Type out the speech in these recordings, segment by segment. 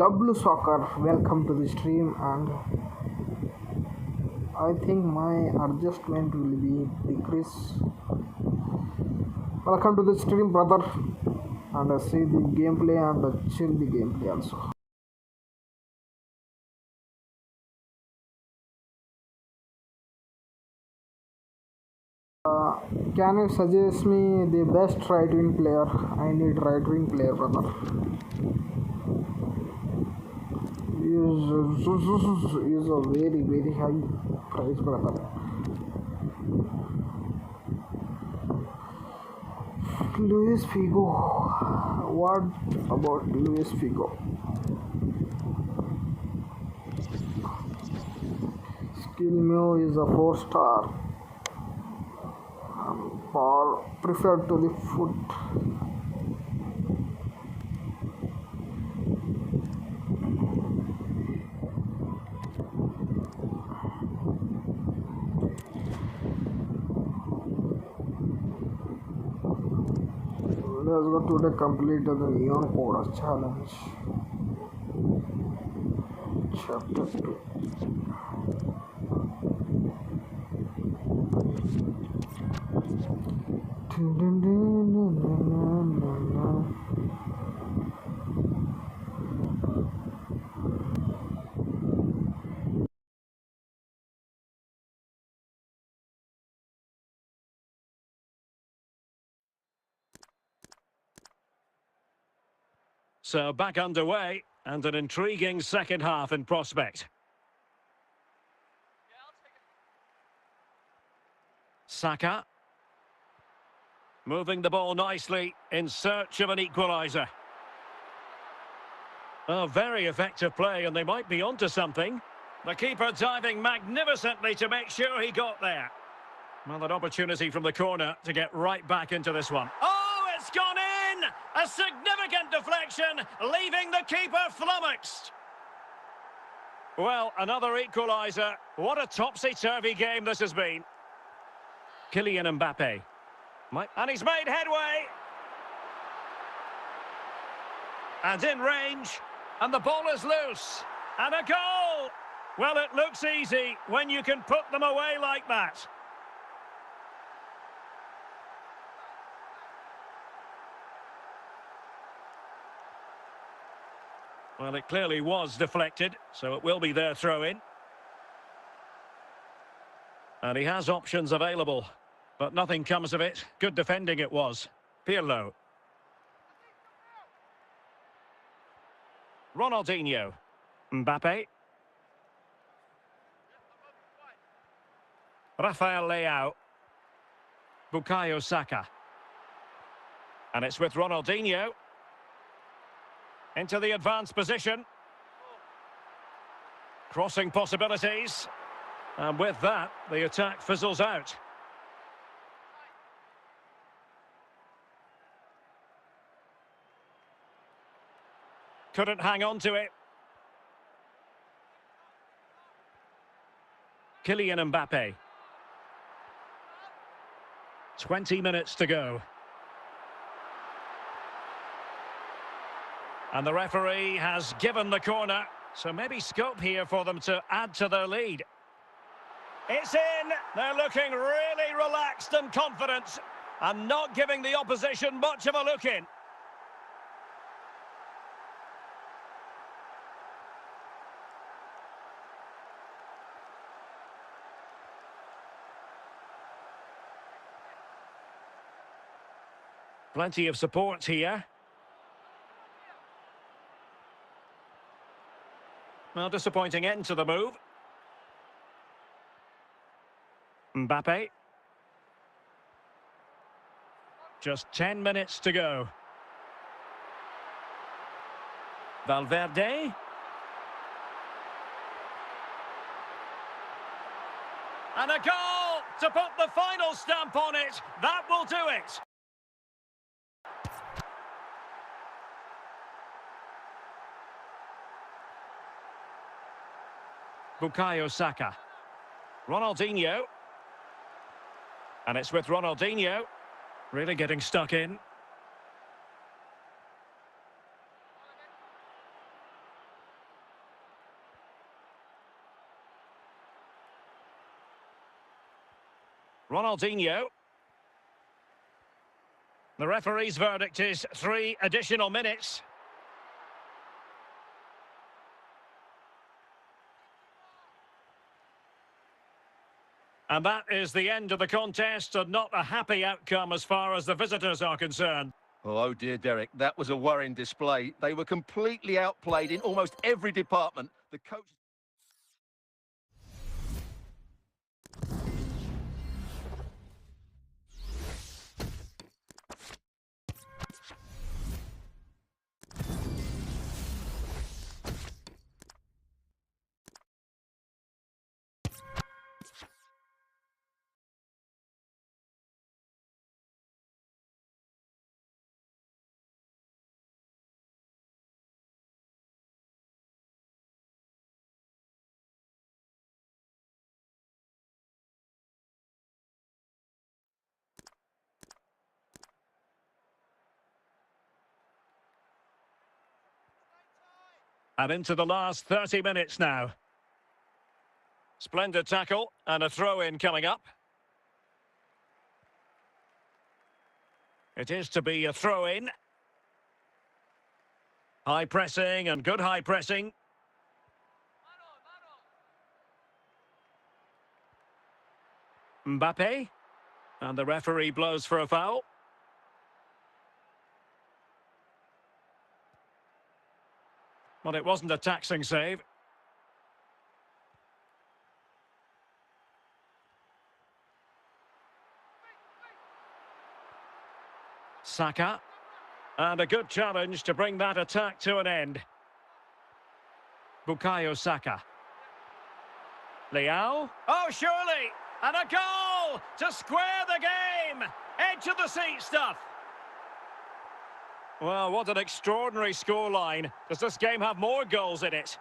W Soccer, welcome to the stream, and I think my adjustment will be decrease. Welcome to the stream, brother, and see the gameplay and chill the gameplay also. Can you suggest me the best right wing player? I need right wing player, brother. Is a very high price, brother. Luis Figo. What about Luis Figo? Skillmew is a 4-star. Or preferred to the foot. Let's go to the complete the neon code challenge. Chapter 2. So back underway and an intriguing second half in prospect. Saka. Moving the ball nicely in search of an equaliser. Oh, very effective play, and they might be onto something. The keeper diving magnificently to make sure he got there. Well, an opportunity from the corner to get right back into this one. Oh, it's gone in! A significant deflection, leaving the keeper flummoxed. Well, another equaliser. What a topsy-turvy game this has been. Kylian Mbappe. And he's made headway. And in range. And the ball is loose. And a goal! Well, it looks easy when you can put them away like that. Well, it clearly was deflected, so it will be their throw-in. And he has options available, but nothing comes of it. Good defending it was. Pirlo. Ronaldinho. Mbappe. Rafael Leao. Bukayo Saka. And it's with Ronaldinho. Into the advanced position. Crossing possibilities. And with that, the attack fizzles out. Couldn't hang on to it. Kylian Mbappe. 20 minutes to go. And the referee has given the corner, so maybe scope here for them to add to their lead. It's in! They're looking really relaxed and confident, and not giving the opposition much of a look in. Plenty of support here. Well, disappointing end to the move. Mbappe. Just 10 minutes to go. Valverde. And a goal to put the final stamp on it. That will do it. Bukayo Saka. Ronaldinho. And it's with Ronaldinho. Really getting stuck in. Ronaldinho. The referee's verdict is 3 additional minutes. And that is the end of the contest, and not a happy outcome as far as the visitors are concerned. Oh dear, Derek, that was a worrying display. They were completely outplayed in almost every department. The coach... And into the last 30 minutes now. Splendid tackle and a throw-in coming up. It is to be a throw-in. High pressing and good high pressing. Mbappe. And the referee blows for a foul. Well, it wasn't a taxing save. Saka. And a good challenge to bring that attack to an end. Bukayo Saka. Leao. Oh, surely! And a goal to square the game! Edge of the seat stuff. Well, what an extraordinary scoreline. Does this game have more goals in it?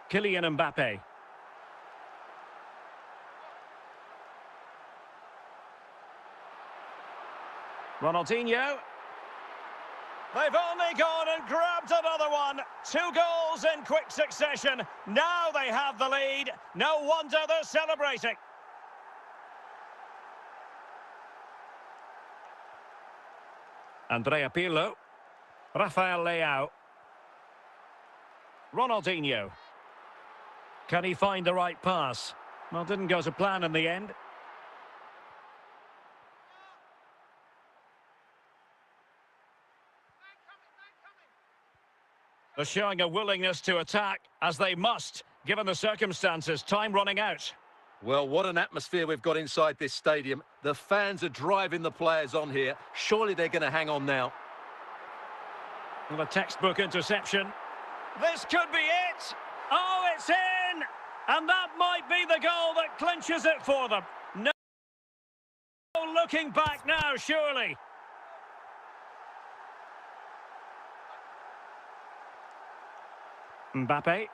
Kylian Mbappe. Ronaldinho. They've only gone and grabbed another one. 2 goals in quick succession. Now they have the lead. No wonder they're celebrating. Andrea Pirlo. Rafael Leao. Ronaldinho. Can he find the right pass? Well, didn't go to plan in the end. They're showing a willingness to attack, as they must, given the circumstances. Time running out. Well, what an atmosphere we've got inside this stadium. The fans are driving the players on here. Surely they're going to hang on now. Well, a textbook interception. This could be it. Oh, it's in! And that might be the goal that clinches it for them. No looking back now, surely. Mbappe.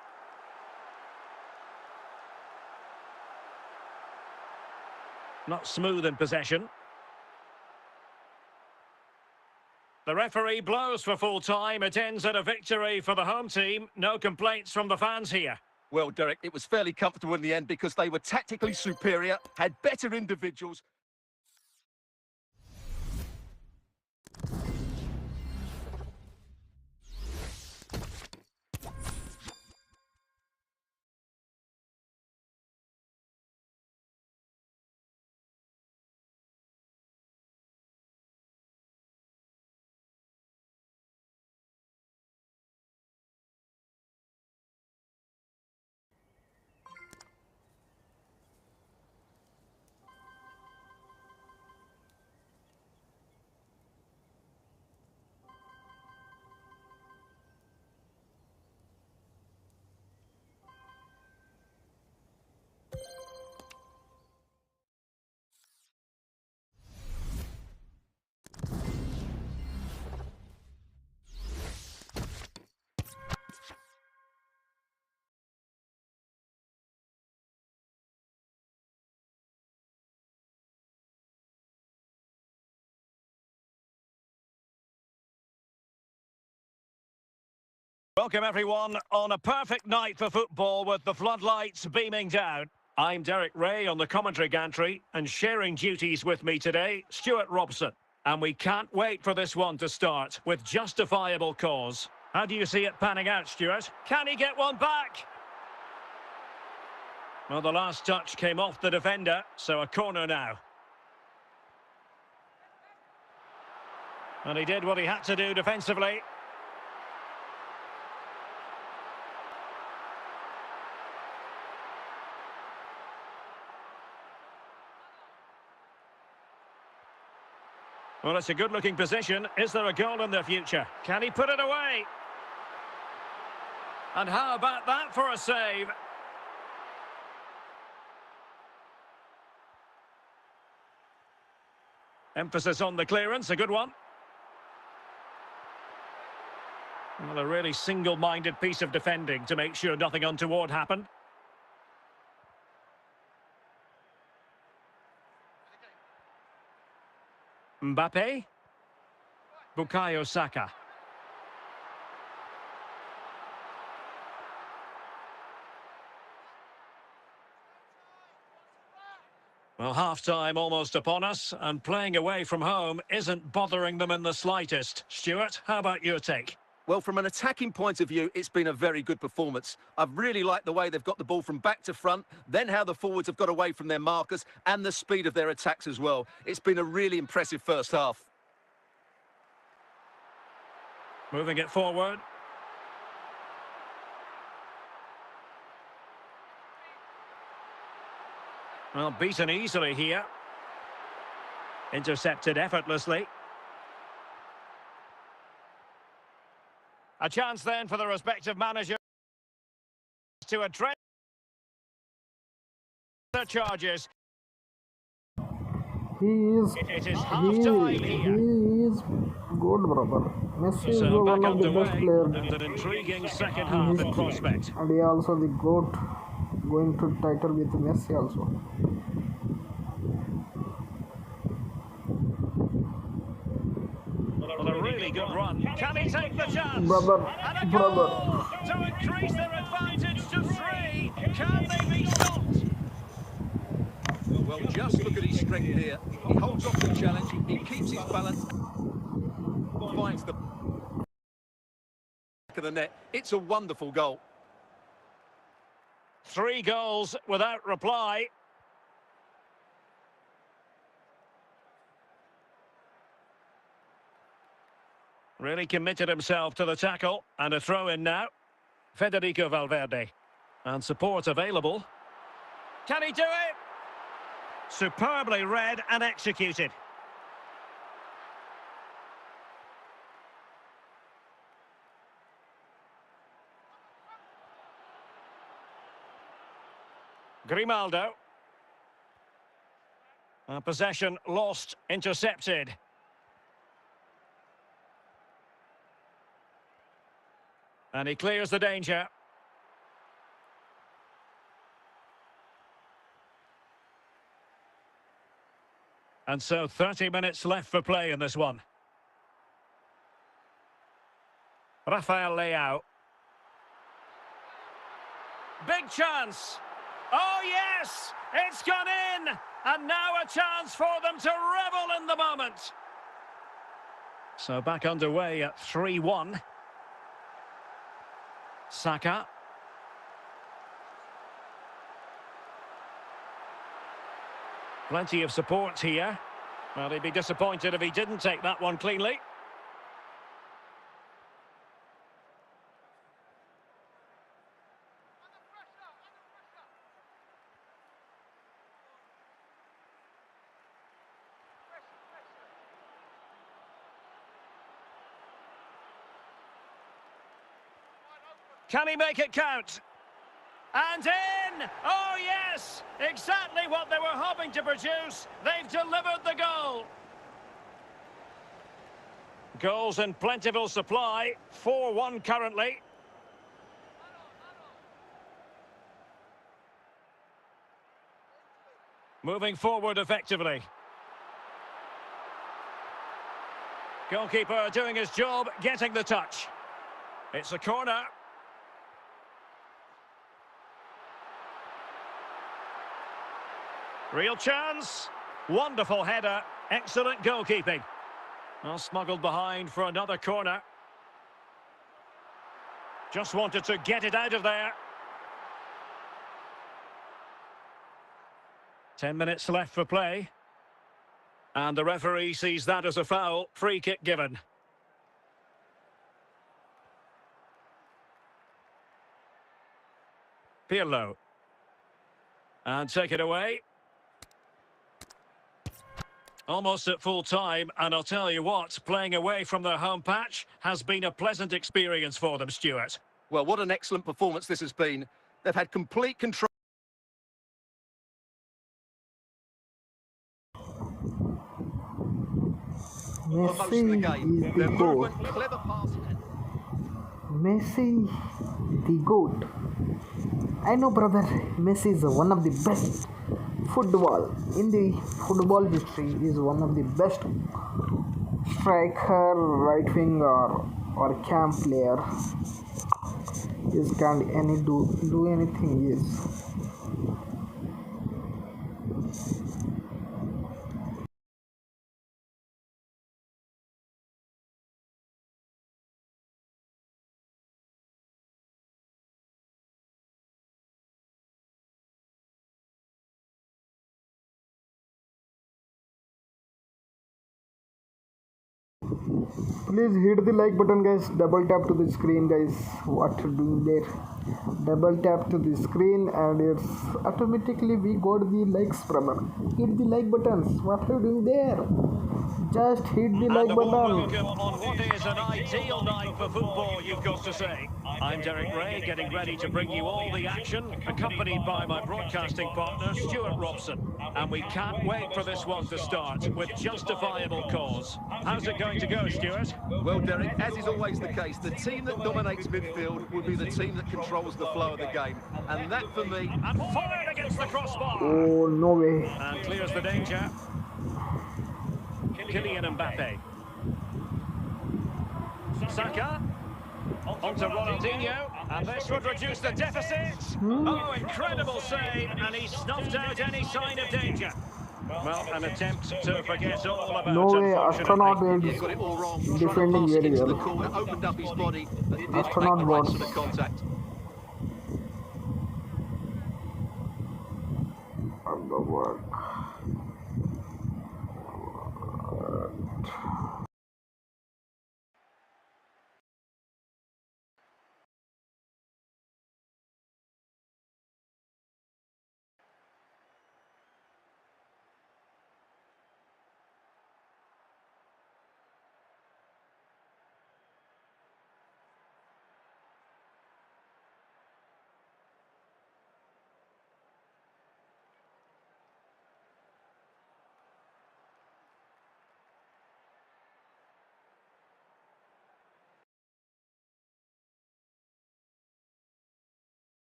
Not smooth in possession. The referee blows for full time. It ends at a victory for the home team. No complaints from the fans here. Well, Derek, it was fairly comfortable in the end because they were tactically superior, had better individuals. Welcome everyone on a perfect night for football with the floodlights beaming down. I'm Derek Ray on the commentary gantry, and sharing duties with me today, Stuart Robson. And we can't wait for this one to start, with justifiable cause. How do you see it panning out, Stuart? Can he get one back? Well, the last touch came off the defender, so a corner now. And he did what he had to do defensively. Well, it's a good-looking position. Is there a goal in the future? Can he put it away? And how about that for a save? Emphasis on the clearance, a good one. Well, a really single-minded piece of defending to make sure nothing untoward happened. Mbappe. Bukayo Saka. Well, half-time almost upon us, and playing away from home isn't bothering them in the slightest. Stuart, how about your take? Well, from an attacking point of view, it's been a very good performance. I've really liked the way they've got the ball from back to front, then how the forwards have got away from their markers, and the speed of their attacks as well. It's been a really impressive first half. Moving it forward. Well, beaten easily here. Intercepted effortlessly. A chance then for the respective managers to address the charges. It is half-time here. He is good, brother. Messi is So one back of the best underway, players and an intriguing second in half in history. prospect. And he also the GOAT, going to title with Messi also. Well, a really good run. Can he take the chance? Brother, And a brother. goal to increase their advantage to 3. Can they be stopped? Well, just look at his strength here. He holds off the challenge, he keeps his balance, finds the back of the net. It's a wonderful goal. 3 goals without reply. Really committed himself to the tackle, and a throw in now. Federico Valverde. And support available. Can he do it? Superbly read and executed. Grimaldo. Possession lost, intercepted. And he clears the danger. And so 30 minutes left for play in this one. Rafael Leao. Big chance. Oh, yes! It's gone in! And now a chance for them to revel in the moment. So back underway at 3-1. Saka. Plenty of support here. Well, he'd be disappointed if he didn't take that one cleanly. Can he make it count? And in! Oh, yes! Exactly what they were hoping to produce. They've delivered the goal. Goals in plentiful supply. 4-1 currently. Moving forward effectively. Goalkeeper doing his job, getting the touch. It's a corner. Real chance. Wonderful header. Excellent goalkeeping. Well, smuggled behind for another corner. Just wanted to get it out of there. 10 minutes left for play. And the referee sees that as a foul. Free kick given. Pirlo. And take it away. Almost at full time, and I'll tell you what, playing away from their home patch has been a pleasant experience for them, Stuart. Well, what an excellent performance this has been. They've had complete control. For most of the game. Messi is Their the movement, GOAT. clever passing. Messi, the GOAT. I know, brother, Messi is one of the best football in the football history. Is one of the best striker, right winger, or camp player. Is can't any do anything. Is please hit the like button, guys. Double tap to the screen, guys. What you doing there? Double tap to the screen and it's automatically we got the likes, brother. Hit the like buttons. What are you doing there? Just hit the like And a warm button. welcome on what is an ideal night for football, you've got to say. I'm Derek Ray, getting ready to bring you all the action, accompanied by my broadcasting partner, Stuart Robson. And we can't wait for this one to start, with justifiable cause. How's it going to go, Stuart? Well, Derek, as is always the case, the team that dominates midfield will be the team that controls the flow of the game. And that, for me... And fired against the crossbar. Oh, no way. And clears the danger. Kylian Mbappe. Saka. On to Ronaldinho. And this would reduce the deficit. Oh, incredible save. And he snuffed out any sign of danger. Well, an attempt to forget all about it. No way, astronaut He is got it all wrong. Trying defending to pass it very into the well. corner, opened up his body, but didn't make Astronaut the right bots. sort of contact. On the work.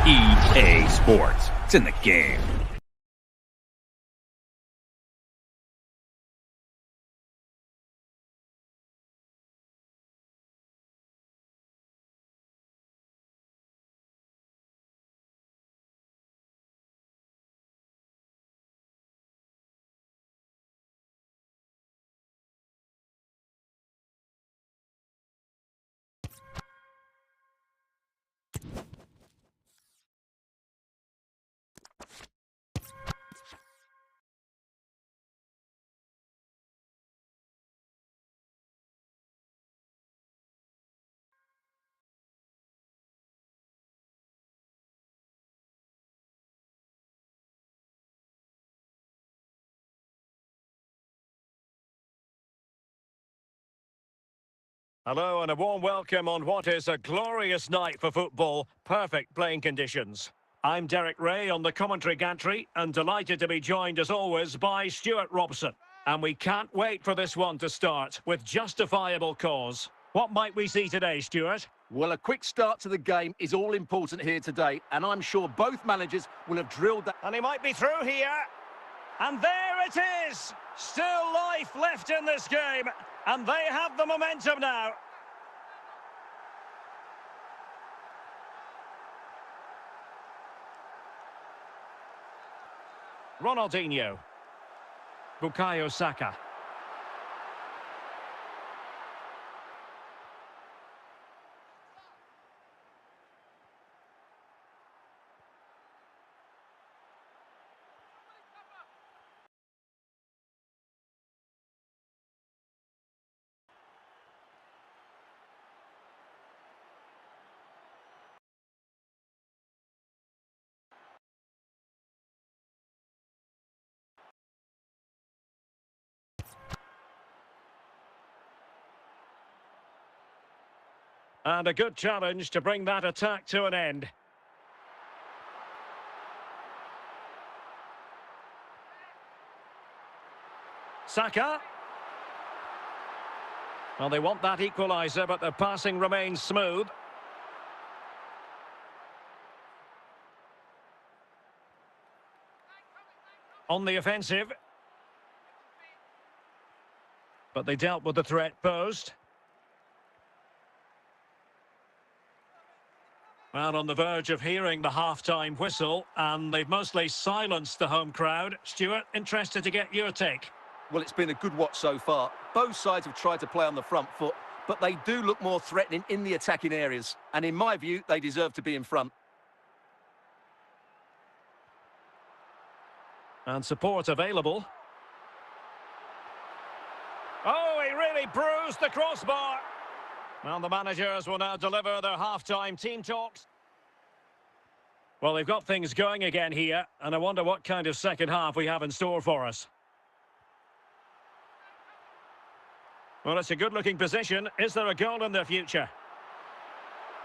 EA Sports. It's in the game. Hello and a warm welcome on what is a glorious night for football. Perfect playing conditions. I'm Derek Ray on the commentary gantry and delighted to be joined as always by Stuart Robson. And we can't wait for this one to start with justifiable cause. What might we see today, Stuart? Well, a quick start to the game is all important here today, and I'm sure both managers will have drilled that. And he might be through here. And there it is! Still life left in this game. And they have the momentum now. Ronaldinho. Bukayo Saka. And a good challenge to bring that attack to an end. Saka. Well, they want that equaliser, but the passing remains smooth. On the offensive. But they dealt with the threat posed. Well, on the verge of hearing the half-time whistle, and they've mostly silenced the home crowd. Stuart, interested to get your take. Well, it's been a good watch so far. Both sides have tried to play on the front foot, but they do look more threatening in the attacking areas. And in my view, they deserve to be in front. And support available. Oh, he really bruised the crossbar. Well, the managers will now deliver their half-time team talks. Well, they've got things going again here, and I wonder what kind of second half we have in store for us. Well, it's a good-looking position. Is there a goal in their future?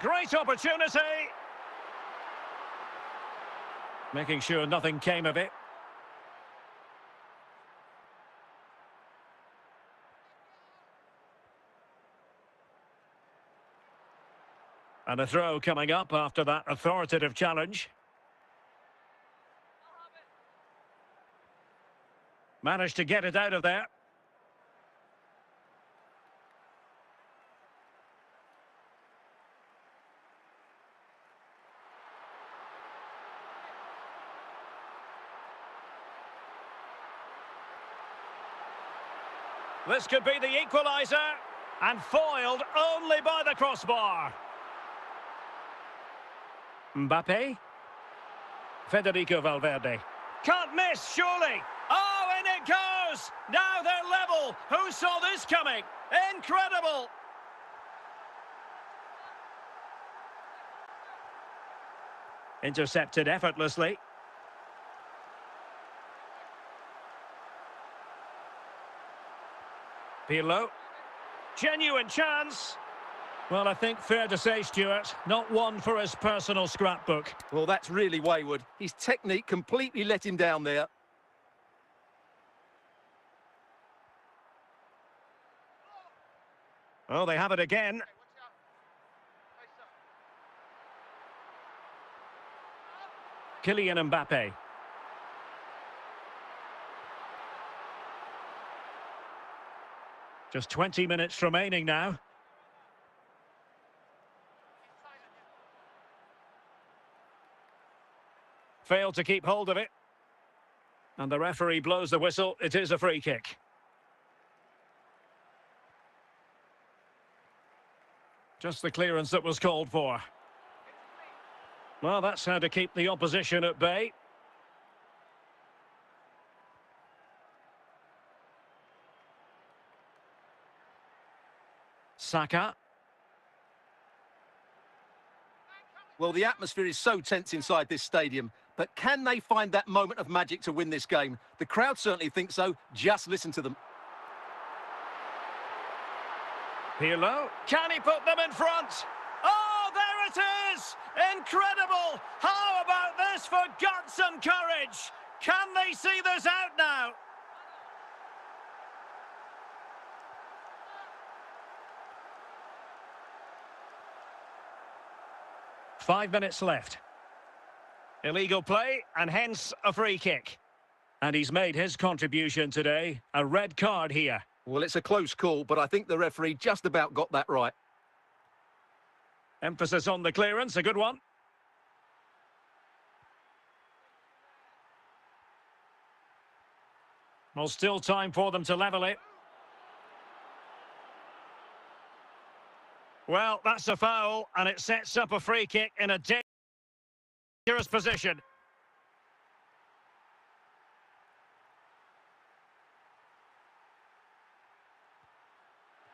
Great opportunity! Making sure nothing came of it. And a throw coming up after that authoritative challenge. Managed to get it out of there. This could be the equaliser. And foiled only by the crossbar. Mbappe. Federico Valverde. Can't miss, surely. Oh, and it goes! Now they're level. Who saw this coming? Incredible! Intercepted effortlessly. Pirlo. Genuine chance. Well, I think fair to say, Stuart, not one for his personal scrapbook. Well, that's really wayward. His technique completely let him down there. Oh, they have it again. Kylian Mbappe. Just 20 minutes remaining now. Failed to keep hold of it. And the referee blows the whistle. It is a free kick. Just the clearance that was called for. Well, that's how to keep the opposition at bay. Saka. Well, the atmosphere is so tense inside this stadium, but can they find that moment of magic to win this game? The crowd certainly think so. Just listen to them. Pirlo, can he put them in front? Oh, there it is! Incredible! How about this for guts and courage? Can they see this out now? Five minutes left. Illegal play and hence a free kick. And he's made his contribution today. A red card here. Well, it's a close call, but I think the referee just about got that right. Emphasis on the clearance, a good one. Well, still time for them to level it. Well, that's a foul, and it sets up a free kick in a dangerous position.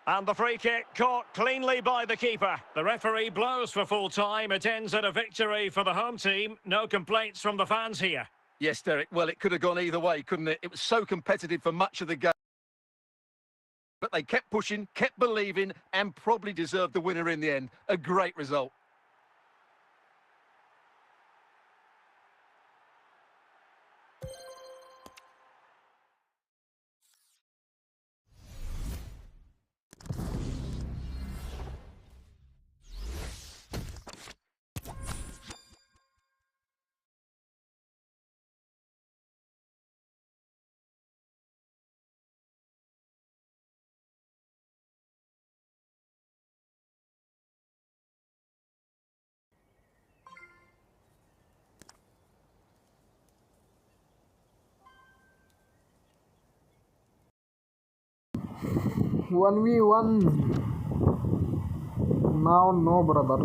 And the free kick caught cleanly by the keeper. The referee blows for full time. It ends at a victory for the home team. No complaints from the fans here. Yes, Derek. Well, it could have gone either way, couldn't it? It was so competitive for much of the game. But they kept pushing, kept believing, and probably deserved the winner in the end. A great result. One v one. Now no, brother.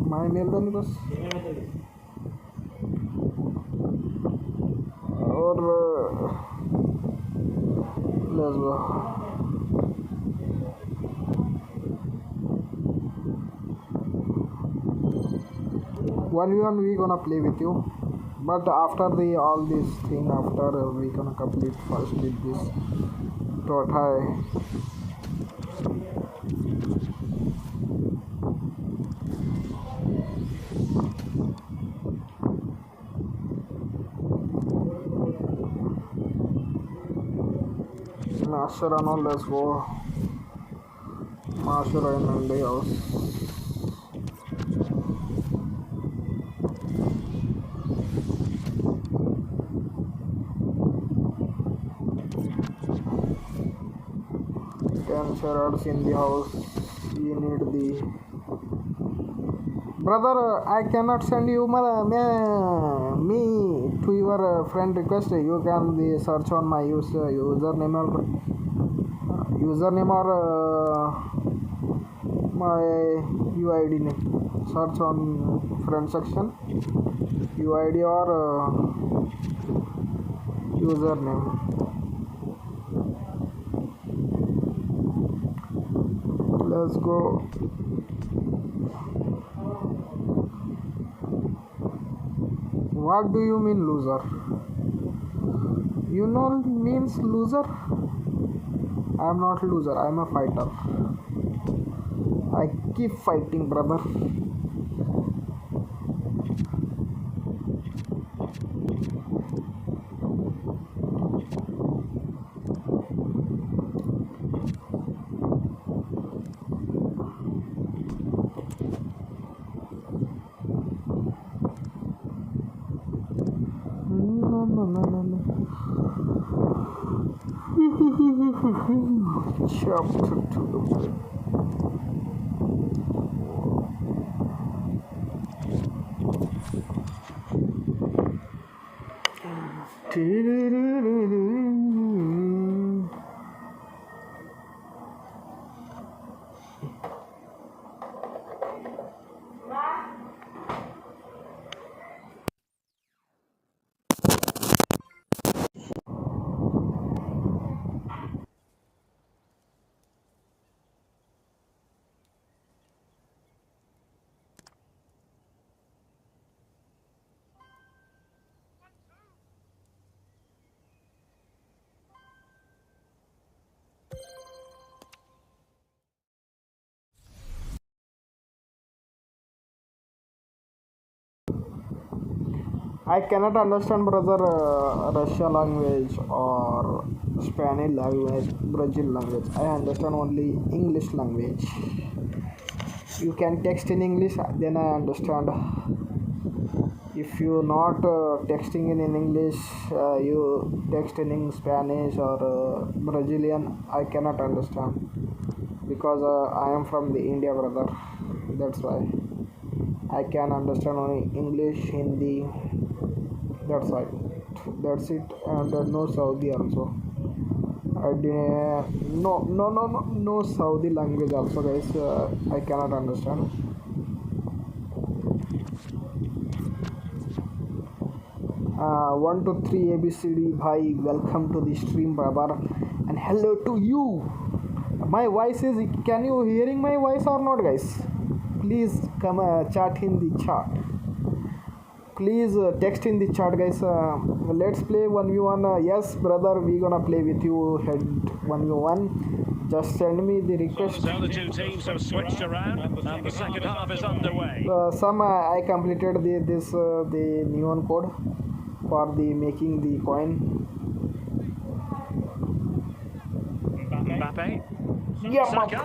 My nil बस और let's go. 1v1 we gonna play with you, but after the all this thing, after we gonna complete first with this TOTY. Mascherano, let's go. Mascherano in the house. Sherards in the house. We need the brother. I cannot send you me to your friend request. You can the search on my username or my UID name. Search on friend section UID or username. Let's go. What do you mean loser? You know means loser? I'm not loser, I'm a fighter. I keep fighting, brother. Chapter 2. I cannot understand, brother, Russian language or Spanish language, Brazil language. I understand only English language. You can text in English, then I understand. If you not texting in English, you text in Spanish or Brazilian, I cannot understand because I am from the India, brother. That's why I can understand only English, Hindi. That's why. That's it. And no Saudi also. I didn't, no Saudi language also, guys. I cannot understand. 1 to 3 ABCD bhai, welcome to the stream, brother, and hello to you. My voice is, can you hearing my voice or not, guys? Please come chat in the chat. Please text in the chat, guys. Let's play 1v1. Yes, brother, we gonna play with you head 1v1. Just send me the request. So the two teams have switched around and the second half is underway. Some I completed the neon code for the making the coin. Mbappe. Yeah, Saka.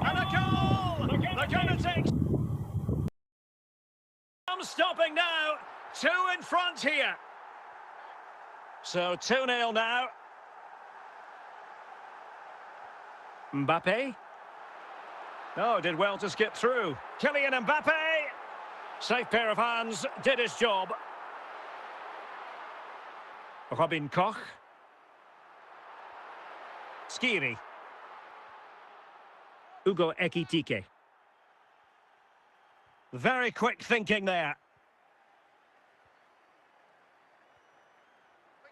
And a goal! They're going to take... I'm stopping now. 2 in front here. So 2-0 now. Mbappe. Oh, did well to skip through. Kylian Mbappe. Safe pair of hands, did his job. Robin Koch. Skiri. Ugo Ekitike. Very quick thinking there.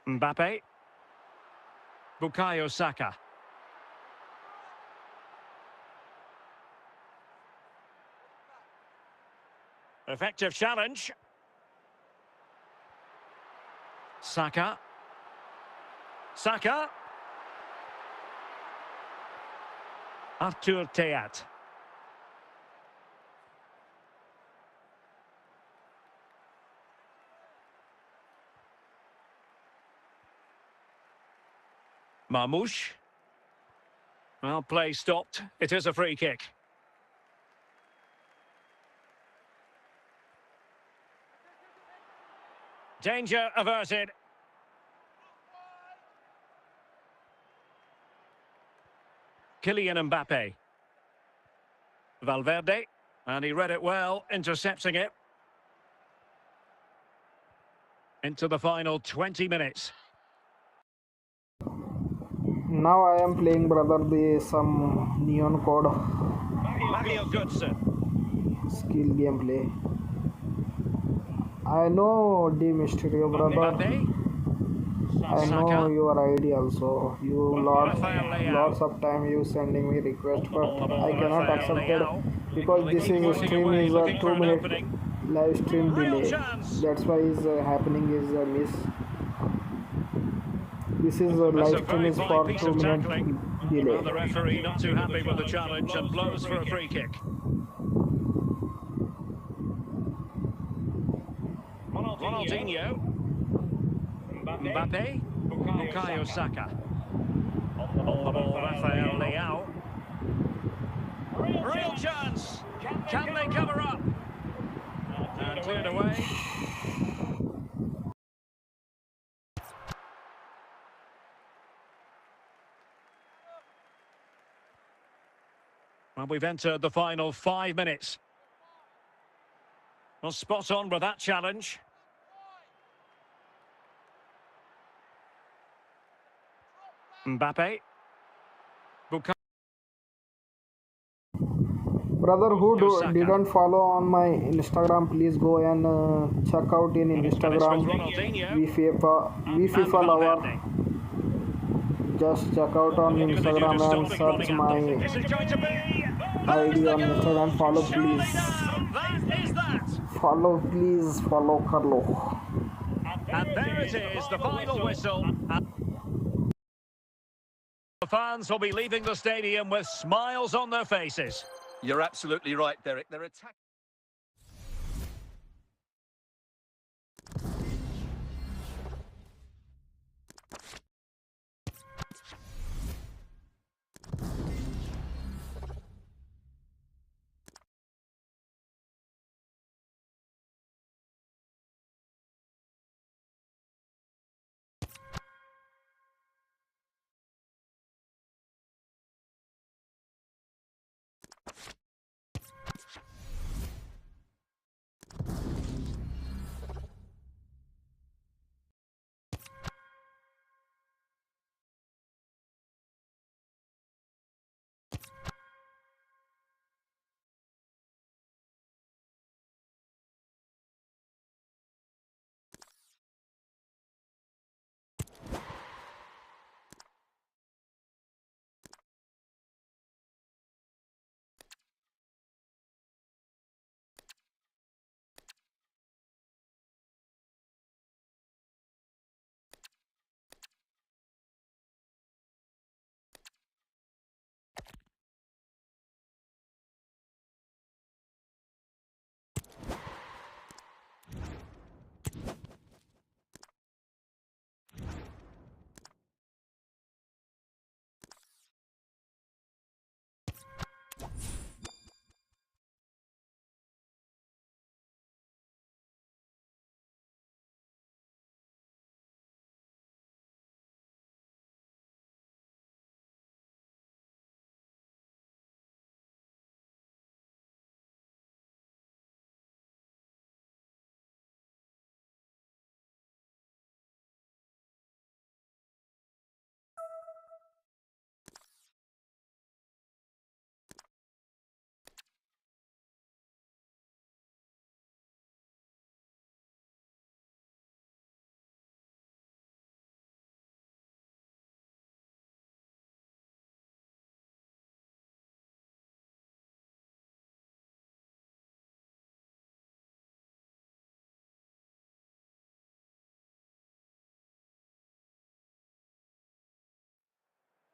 Mbappe. Bukayo Saka. Effective challenge. Saka. Saka. Artur Teat. Marmoush. Well, play stopped. It is a free kick. Danger averted. Kylian Mbappe. Valverde. And he read it well, intercepting it. Into the final 20 minutes. Now I am playing, brother, some neon code Mario Goodson. skill gameplay. I know the Mysterio, brother. Mbappe. I know Saka. your ID also. You lots of time you sending me request, but I cannot accept it because this is a stream is a 2-minute live stream delay. That's why is happening is a miss. This is a live stream is for 2-minute delay. Well, the referee not too happy with the challenge and blows for a free kick. Ronaldinho. Mbappe. Bukayo Saka. On the ball, Rafael Leao. Real chance. Can they cover up? And cleared away. Well, we've entered the final 5 minutes. Well, spot on with that challenge. Mbappe. Brother, who didn't follow on my Instagram, please go and check out in Instagram. FIFA lover. Just check out on Instagram and search my ID on Instagram. Follow, please. Follow, please. Follow, Carlo. And there it is, the final whistle. The fans will be leaving the stadium with smiles on their faces. You're absolutely right, Derek. They're attacking.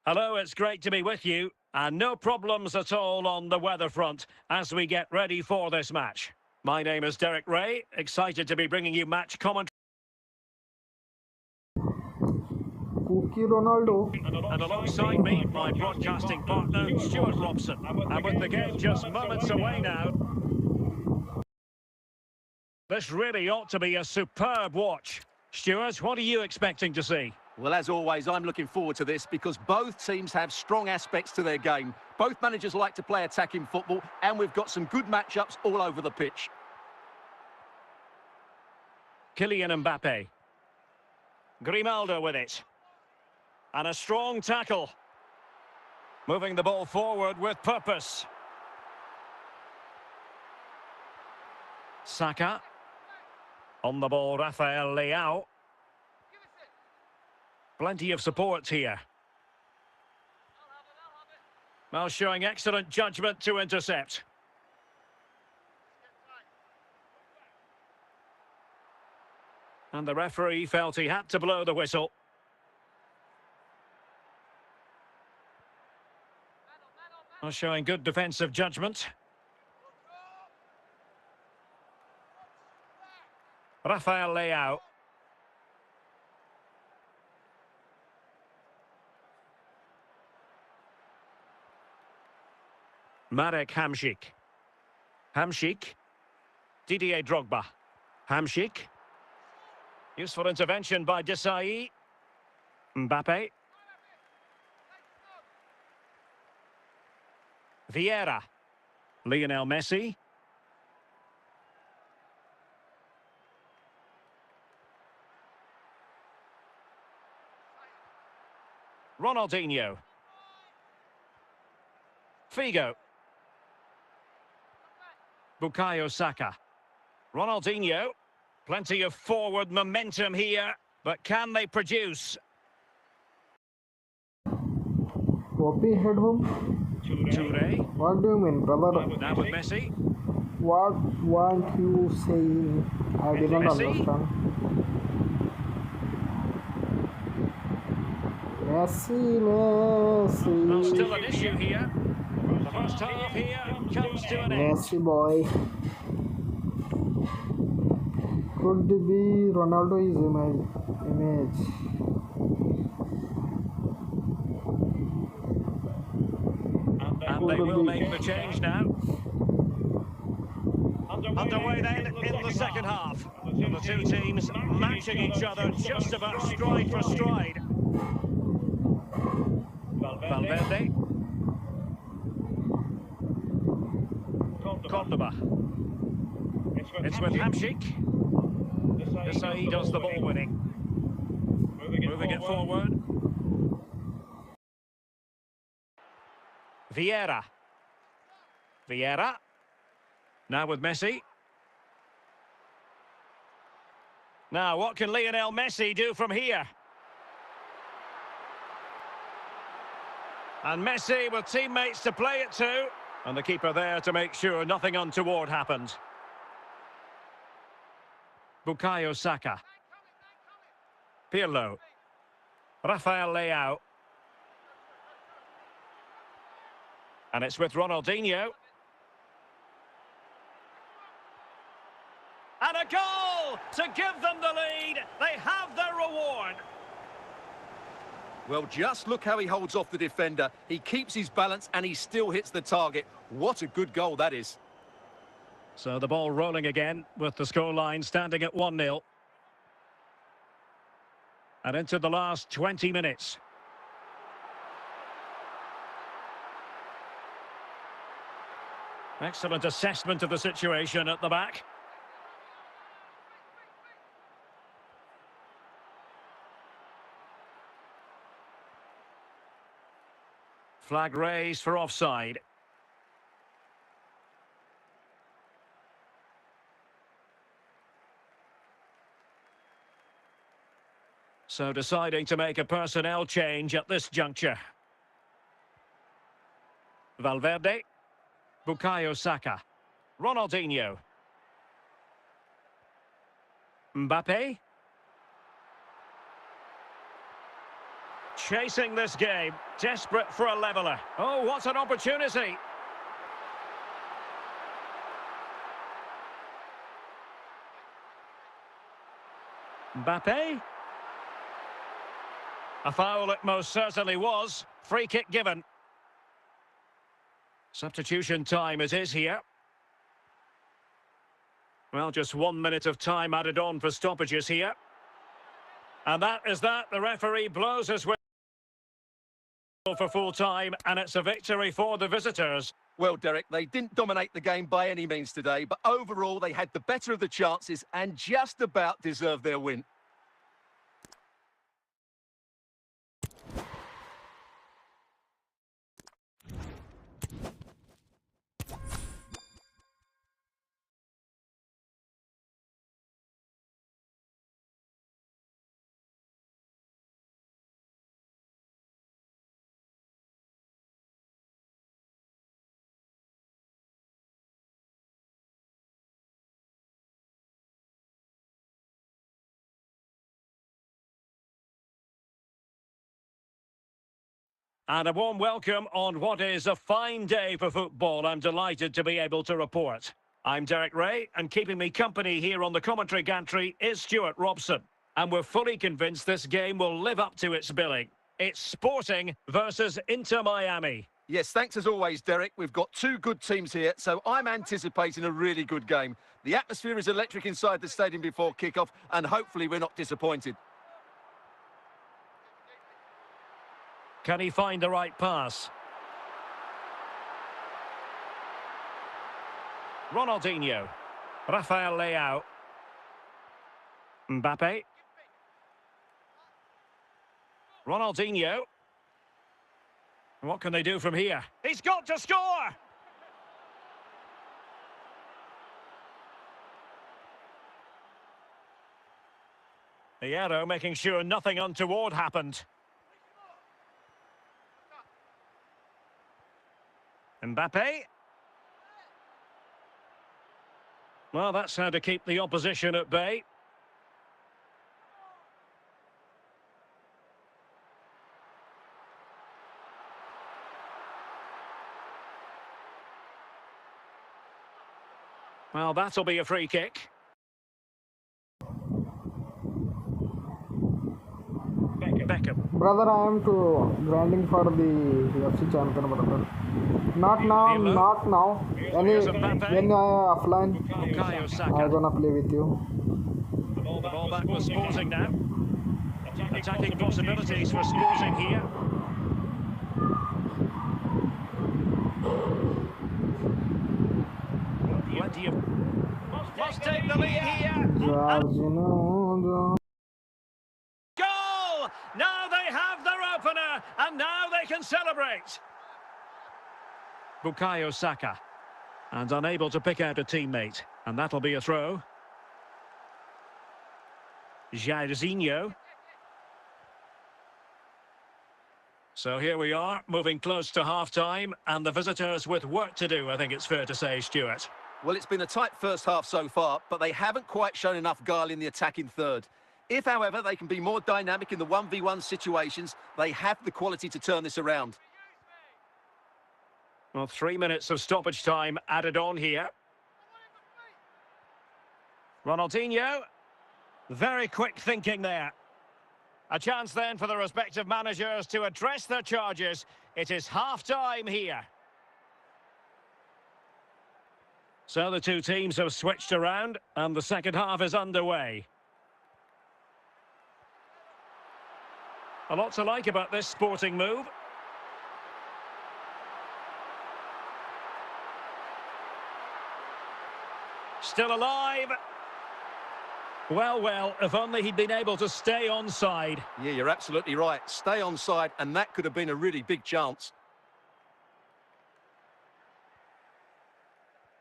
Hello, it's great to be with you. And no problems at all on the weather front as we get ready for this match. My name is Derek Ray, excited to be bringing you match commentary. Cookie Ronaldo. And alongside me, my broadcasting partner, Stuart Robson. And with the game just moments away now, this really ought to be a superb watch. Stuart, what are you expecting to see? Well, as always, I'm looking forward to this because both teams have strong aspects to their game. Both managers like to play attacking football, and we've got some good matchups all over the pitch. Kylian Mbappe. Grimaldo with it. And a strong tackle. Moving the ball forward with purpose. Saka. On the ball, Rafael Leao. Plenty of support here. Well, showing excellent judgment to intercept. And the referee felt he had to blow the whistle. Well, showing good defensive judgment. Rafael Leao. Marek Hamšík. Hamšík. Didier Drogba. Hamšík. Useful intervention by Desailly. Mbappe. Vieira. Lionel Messi. Ronaldinho. Figo. Bukayo Saka. Ronaldinho. Plenty of forward momentum here, but can they produce? Copy head home. Touré. What do you mean, brother? Now with Messi. What want you saying? I didn't Messi? understand. Messi, Well, Messi. still an issue here. The first half here comes to an end. Messi boy. Could be Ronaldo's image. And they will make the change now. Underway then in the second half. The two teams matching each other just about stride for stride. Valverde. Cordoba. It's with Hamšík. Desailly does the ball winning. Moving it forward. Vieira. Vieira. Now with Messi. Now, what can Lionel Messi do from here? And Messi with teammates to play it to. And the keeper there to make sure nothing untoward happened. Bukayo Saka. Pirlo. Rafael Leao. And it's with Ronaldinho. And a goal to give them the lead. They have their reward. Well, just look how he holds off the defender. He keeps his balance and he still hits the target. What a good goal that is. So the ball rolling again with the scoreline standing at 1-0. And into the last 20 minutes. Excellent assessment of the situation at the back. Flag raised for offside. So deciding to make a personnel change at this juncture. Valverde. Bukayo Saka. Ronaldinho. Mbappe. chasing this game, desperate for a leveller. Oh, what an opportunity. Mbappe. A foul it most certainly was. Free kick given. Substitution time it is here. Well, just 1 minute of time added on for stoppages here. And that is that. The referee blows his whistle for full time, and it's a victory for the visitors. Well, Derek, they didn't dominate the game by any means today, but overall they had the better of the chances and just about deserved their win. And a warm welcome on what is a fine day for football. I'm delighted to be able to report. I'm Derek Ray, and keeping me company here on the commentary gantry is Stuart Robson. And we're fully convinced this game will live up to its billing. It's Sporting versus Inter Miami. Yes, thanks as always, Derek. We've got two good teams here, so I'm anticipating a really good game. The atmosphere is electric inside the stadium before kickoff, and hopefully we're not disappointed. Can he find the right pass? Ronaldinho. Rafael Leao. Mbappe. Ronaldinho. What can they do from here? He's got to score! The arrow making sure nothing untoward happened. Mbappe. Well, that's how to keep the opposition at bay. Well, that'll be a free kick. Beckham. Brother, I am to grinding for the UFC champion, brother. Not now, not now. When I offline, Bukayo Saka. I'm gonna play with you. The ball back for Sporting now. Attacking possibilities for Sporting here. Plenty of... Must take the lead here. Goal! Now they have their opener, and now they can celebrate. Bukayo Saka. And unable to pick out a teammate. And that'll be a throw. Jairzinho. So here we are, moving close to half-time, and the visitors with work to do, I think it's fair to say, Stuart. Well, it's been a tight first half so far, but they haven't quite shown enough guile in the attacking third. If, however, they can be more dynamic in the 1v1 situations, they have the quality to turn this around. Well, 3 minutes of stoppage time added on here. Ronaldinho. Very quick thinking there. A chance then for the respective managers to address their charges. It is half-time here. So the two teams have switched around, and the second half is underway. A lot to like about this Sporting move. Still alive. Well, if only he'd been able to stay onside. Yeah, you're absolutely right. Stay onside, and that could have been a really big chance.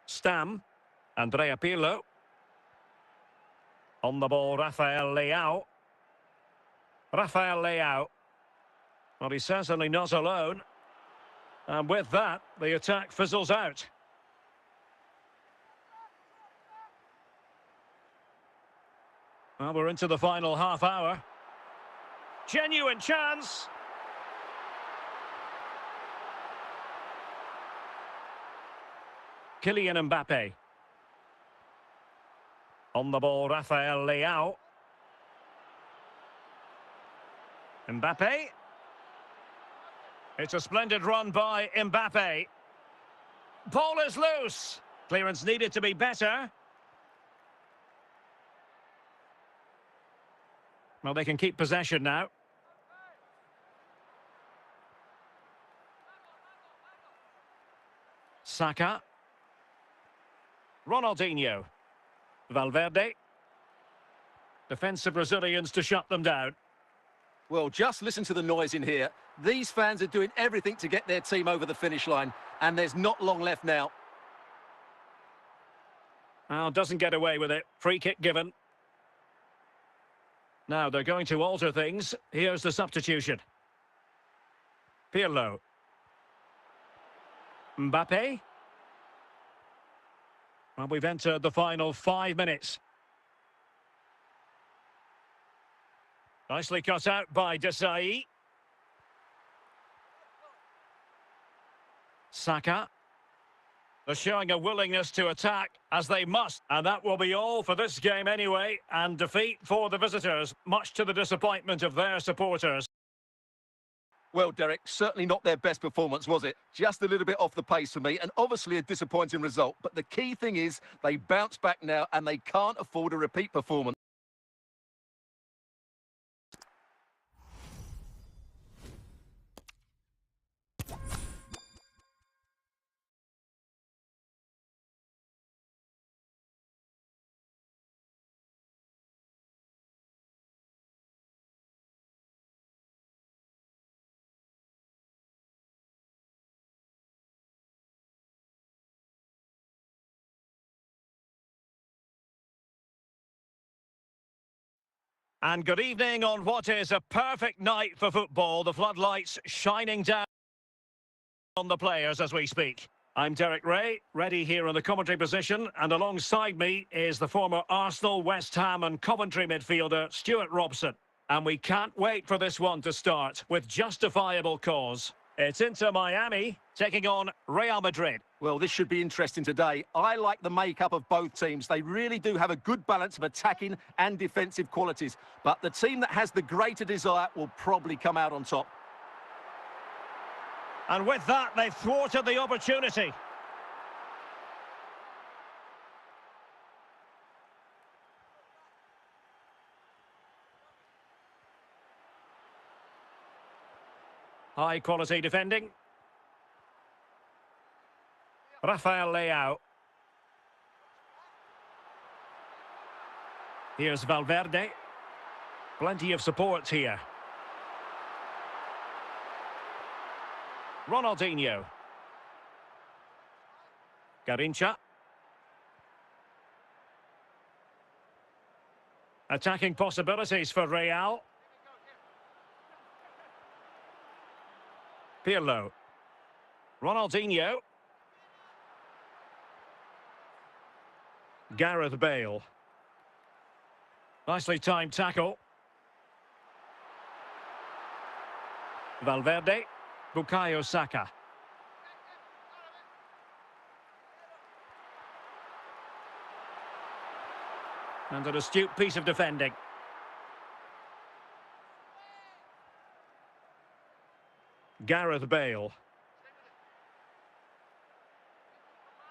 Stam. Andrea Pirlo. On the ball, Rafael Leao. Rafael Leao. Well, he's certainly not alone. And with that, the attack fizzles out. Well, we're into the final half hour. Genuine chance. Kylian Mbappe. On the ball, Rafael Leao. Mbappe. It's a splendid run by Mbappe. Ball is loose. Clearance needed to be better. Well, they can keep possession now. Saka. Ronaldinho. Valverde. Defensive Brazilians to shut them down. Well, just listen to the noise in here. These fans are doing everything to get their team over the finish line, and there's not long left now. Well, doesn't get away with it. Free kick given. Now they're going to alter things. Here's the substitution. Pirlo. Mbappe. Well, we've entered the final 5 minutes. Nicely cut out by Desai. Saka. They're showing a willingness to attack, as they must. And that will be all for this game anyway. And defeat for the visitors, much to the disappointment of their supporters. Well, Derek, certainly not their best performance, was it? Just a little bit off the pace for me, and obviously a disappointing result. But the key thing is they bounce back now, and they can't afford a repeat performance. And good evening on what is a perfect night for football. The floodlights shining down on the players as we speak. I'm Derek Ray, ready here in the commentary position, and alongside me is the former Arsenal, West Ham and Coventry midfielder Stuart Robson. And we can't wait for this one to start with justifiable cause. It's Inter Miami taking on Real Madrid. Well, this should be interesting today. I like the makeup of both teams. They really do have a good balance of attacking and defensive qualities. But the team that has the greater desire will probably come out on top. And with that, they've thwarted the opportunity. High quality defending. Rafael Leao. Here's Valverde. Plenty of support here. Ronaldinho. Garrincha. Attacking possibilities for Real. Pirlo. Ronaldinho. Gareth Bale. Nicely timed tackle. Valverde. Bukayo Saka. And an astute piece of defending. Gareth Bale.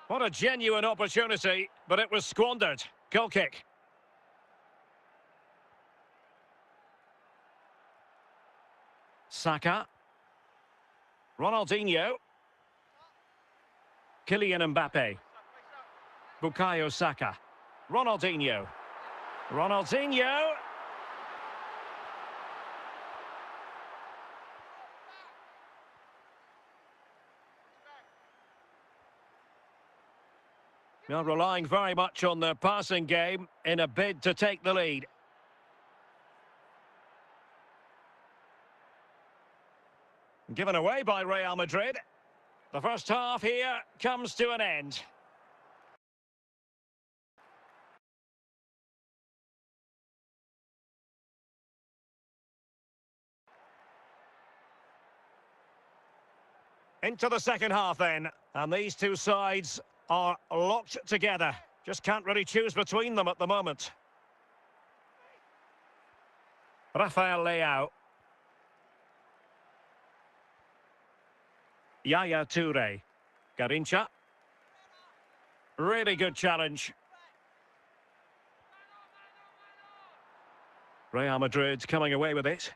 What a genuine opportunity, but it was squandered. Goal kick. Saka. Ronaldinho. Kylian Mbappe. Bukayo Saka. Ronaldinho. Ronaldinho. Now relying very much on their passing game in a bid to take the lead. Given away by Real Madrid. The first half here comes to an end. Into the second half then. And these two sides are locked together. Just can't really choose between them at the moment. Rafael Leao. Yaya Toure. Garincha. Really good challenge. Real Madrid coming away with it.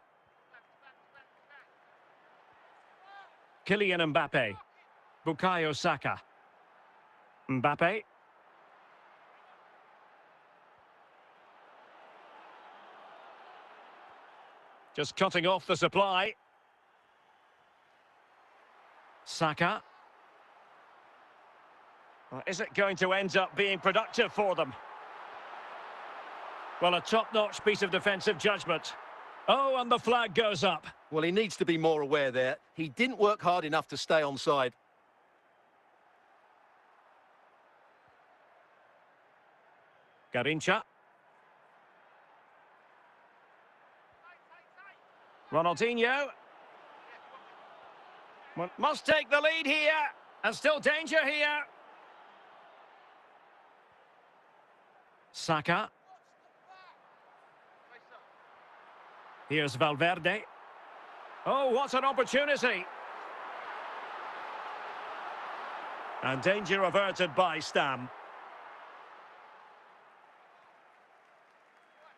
Kylian Mbappe. Bukayo Saka. Mbappe. Just cutting off the supply. Saka. Well, is it going to end up being productive for them? Well, a top-notch piece of defensive judgment. Oh, and the flag goes up. Well, he needs to be more aware there. He didn't work hard enough to stay onside. Garincha. Ronaldinho. Must take the lead here. And still danger here. Saka. Here's Valverde. Oh, what an opportunity. And danger averted by Stam.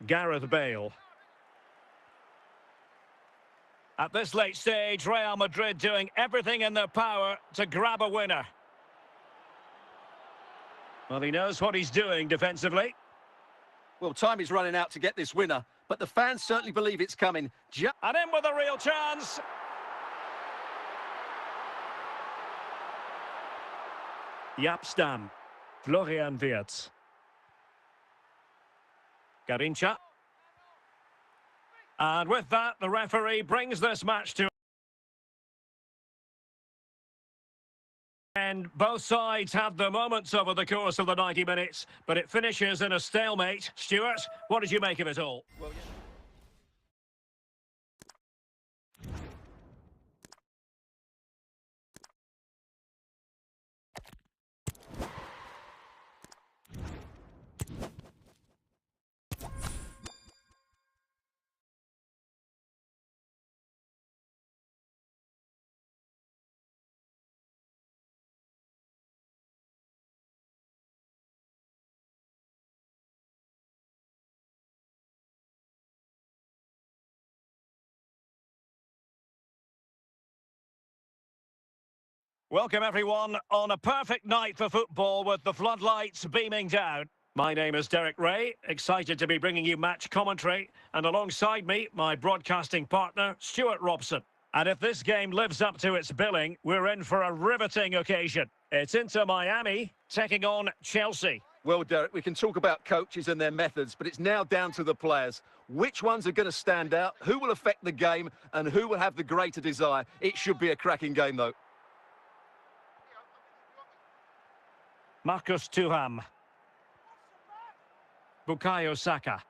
Gareth Bale. At this late stage, Real Madrid doing everything in their power to grab a winner. Well, he knows what he's doing defensively. Well, time is running out to get this winner, but the fans certainly believe it's coming. And in with a real chance. Jaap Stam. Florian Wirtz. Garincha. And with that, the referee brings this match to and both sides have their moments over the course of the 90 minutes, but it finishes in a stalemate. Stuart, what did you make of it all? Well, yeah. Welcome everyone on a perfect night for football with the floodlights beaming down. My name is Derek Ray, excited to be bringing you match commentary, and alongside me, my broadcasting partner, Stuart Robson. And if this game lives up to its billing, we're in for a riveting occasion. It's Inter Miami taking on Chelsea. Well, Derek, we can talk about coaches and their methods, but it's now down to the players. Which ones are going to stand out, who will affect the game, and who will have the greater desire? It should be a cracking game, though. Marcus Thuram. Bukayo Saka.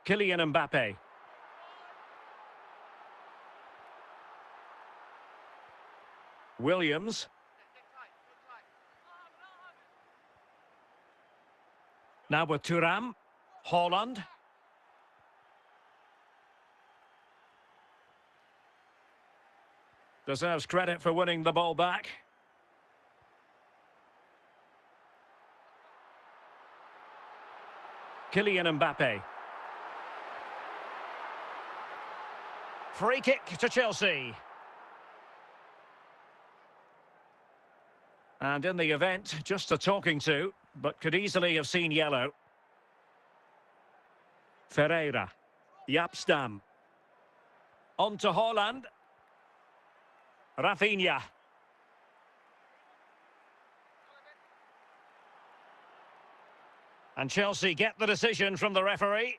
Kylian Mbappe. Williams. Now with Thuram. Haaland. Deserves credit for winning the ball back. Kylian Mbappe. Free kick to Chelsea. And in the event, just a talking to, but could easily have seen yellow. Ferreira. Jaap Stam. On to Haaland. Rafinha. And Chelsea get the decision from the referee.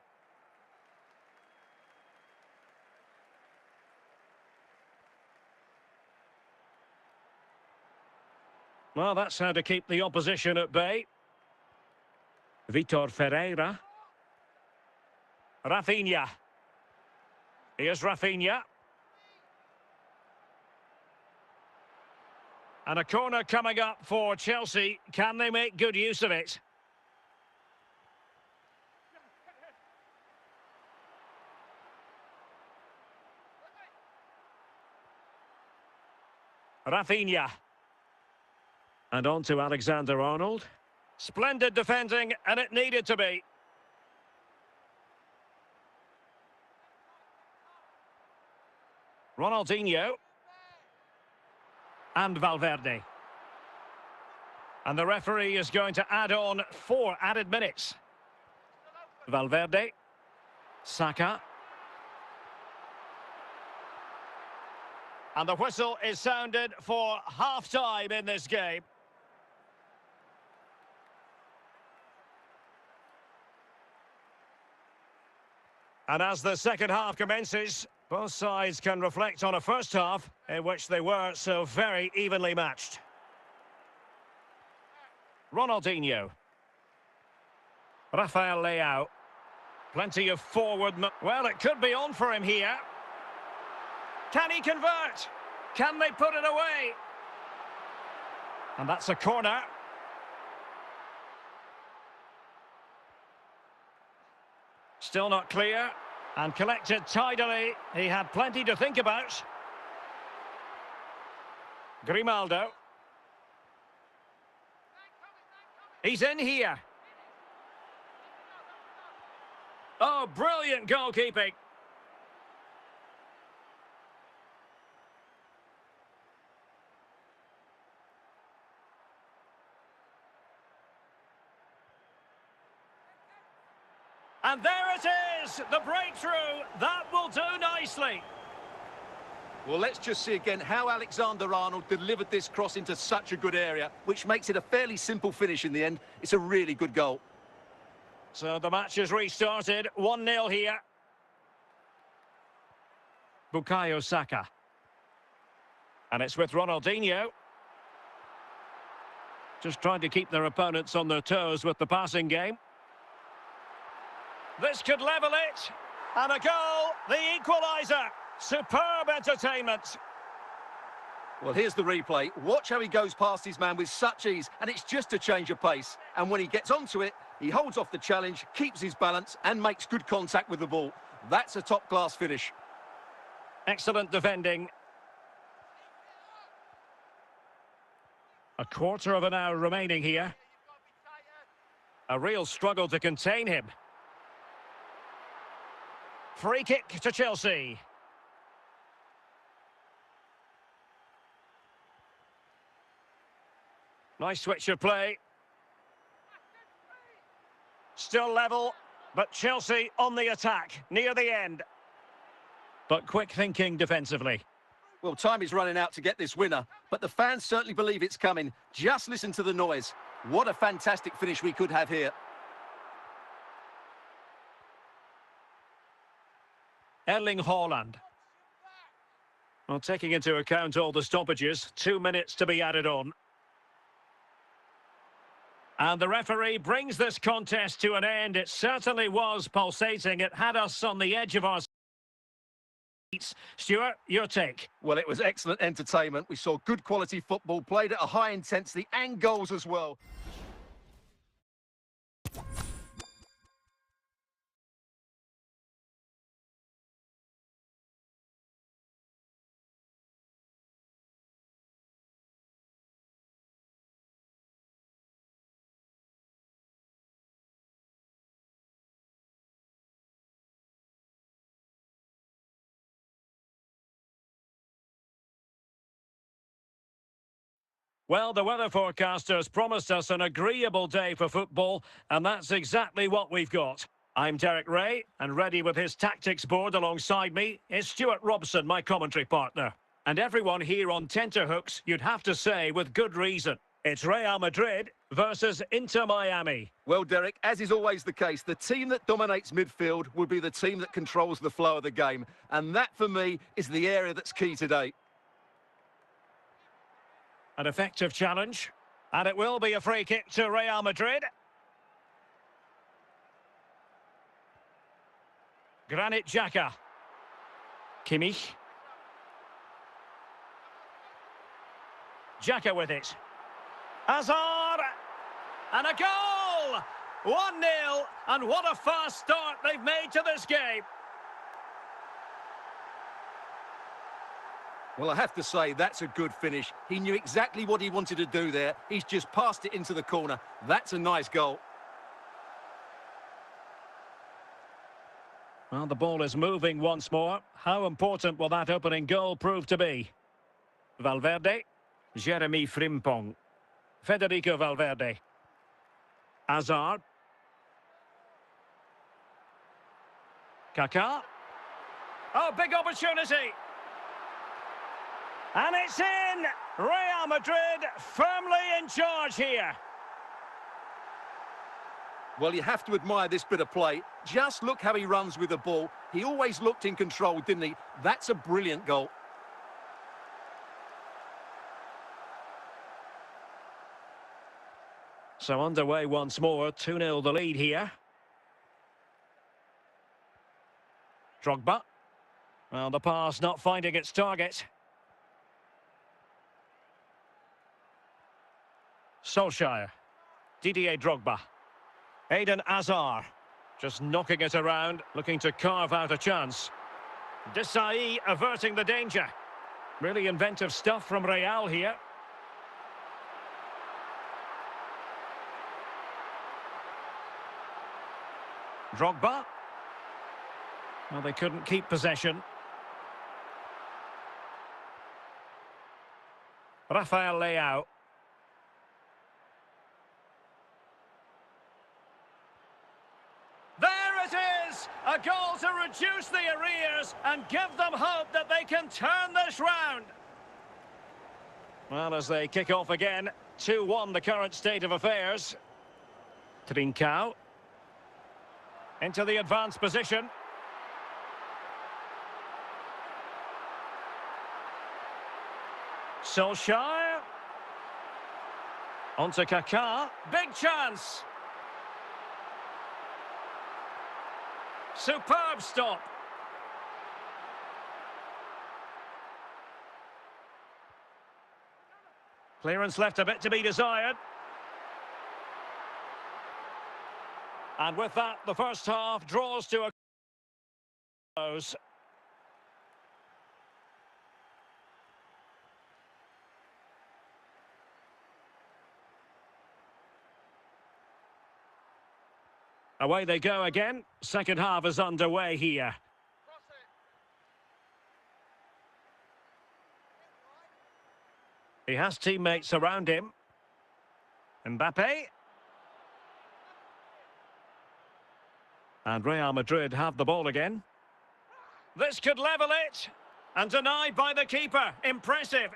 Well, that's how to keep the opposition at bay. Vitor Ferreira. Rafinha. Here's Rafinha. And a corner coming up for Chelsea. Can they make good use of it? Rafinha. And on to Alexander-Arnold. Splendid defending, and it needed to be. Ronaldinho. And Valverde. And the referee is going to add on 4 added minutes. Valverde. Saka. And the whistle is sounded for half-time in this game. And as the second half commences, both sides can reflect on a first half in which they were so very evenly matched. Ronaldinho. Rafael Leao. Plenty of forward... Well, it could be on for him here. Can he convert? Can they put it away? And that's a corner. Still not clear. And collected tidily. He had plenty to think about. Grimaldo. He's in here. Oh, brilliant goalkeeping. And there it is, the breakthrough. That will do nicely. Well, let's just see again how Alexander-Arnold delivered this cross into such a good area, which makes it a fairly simple finish in the end. It's a really good goal. So the match has restarted, 1-0 here. Bukayo Saka. And it's with Ronaldinho. Just trying to keep their opponents on their toes with the passing game. This could level it. And a goal, the equaliser. Superb entertainment. Well, here's the replay. Watch how he goes past his man with such ease, and it's just a change of pace. And when he gets onto it, he holds off the challenge, keeps his balance, and makes good contact with the ball. That's a top-class finish. Excellent defending. A quarter of an hour remaining here. A real struggle to contain him. Free kick to Chelsea. Nice switch of play. Still level, but Chelsea on the attack, near the end. But quick thinking defensively. Well, time is running out to get this winner, but the fans certainly believe it's coming. Just listen to the noise. What a fantastic finish we could have here. Erling Haaland. Well, taking into account all the stoppages, 2 minutes to be added on. And the referee brings this contest to an end. It certainly was pulsating. It had us on the edge of our seats. Stuart, your take? Well, it was excellent entertainment. We saw good quality football, played at a high intensity, and goals as well. Well, the weather forecasters promised us an agreeable day for football, and that's exactly what we've got. I'm Derek Ray, and ready with his tactics board alongside me is Stuart Robson, my commentary partner. And everyone here on tenterhooks, you'd have to say with good reason. It's Real Madrid versus Inter Miami. Well, Derek, as is always the case, the team that dominates midfield will be the team that controls the flow of the game. And that, for me, is the area that's key today. An effective challenge. And it will be a free kick to Real Madrid. Granit Xhaka. Kimmich. Xhaka with it. Hazard! And a goal! 1-0, and what a fast start they've made to this game. Well, I have to say, that's a good finish. He knew exactly what he wanted to do there. He's just passed it into the corner. That's a nice goal. Well, the ball is moving once more. How important will that opening goal prove to be? Valverde. Jeremy Frimpong. Federico Valverde. Hazard. Kaká. Oh, big opportunity. And it's in! Real Madrid firmly in charge here. Well, you have to admire this bit of play. Just look how he runs with the ball. He always looked in control, didn't he? That's a brilliant goal. So underway once more, 2-0 the lead here. Drogba. Well, the pass not finding its target. Solskjaer. Didier Drogba. Eden Hazard. Just knocking it around, looking to carve out a chance. Desailly averting the danger. Really inventive stuff from Real here. Drogba. Well, they couldn't keep possession. Rafael Leao. There it is! A goal to reduce the arrears and give them hope that they can turn this round. Well, as they kick off again, 2-1 the current state of affairs. Trincao. Into the advanced position. Solskjaer. On to Kaká. Big chance. Superb stop. Clearance left a bit to be desired. And with that, the first half draws to a close. Away they go again. Second half is underway here. He has teammates around him. Mbappe. And Real Madrid have the ball again. This could level it. And denied by the keeper. Impressive.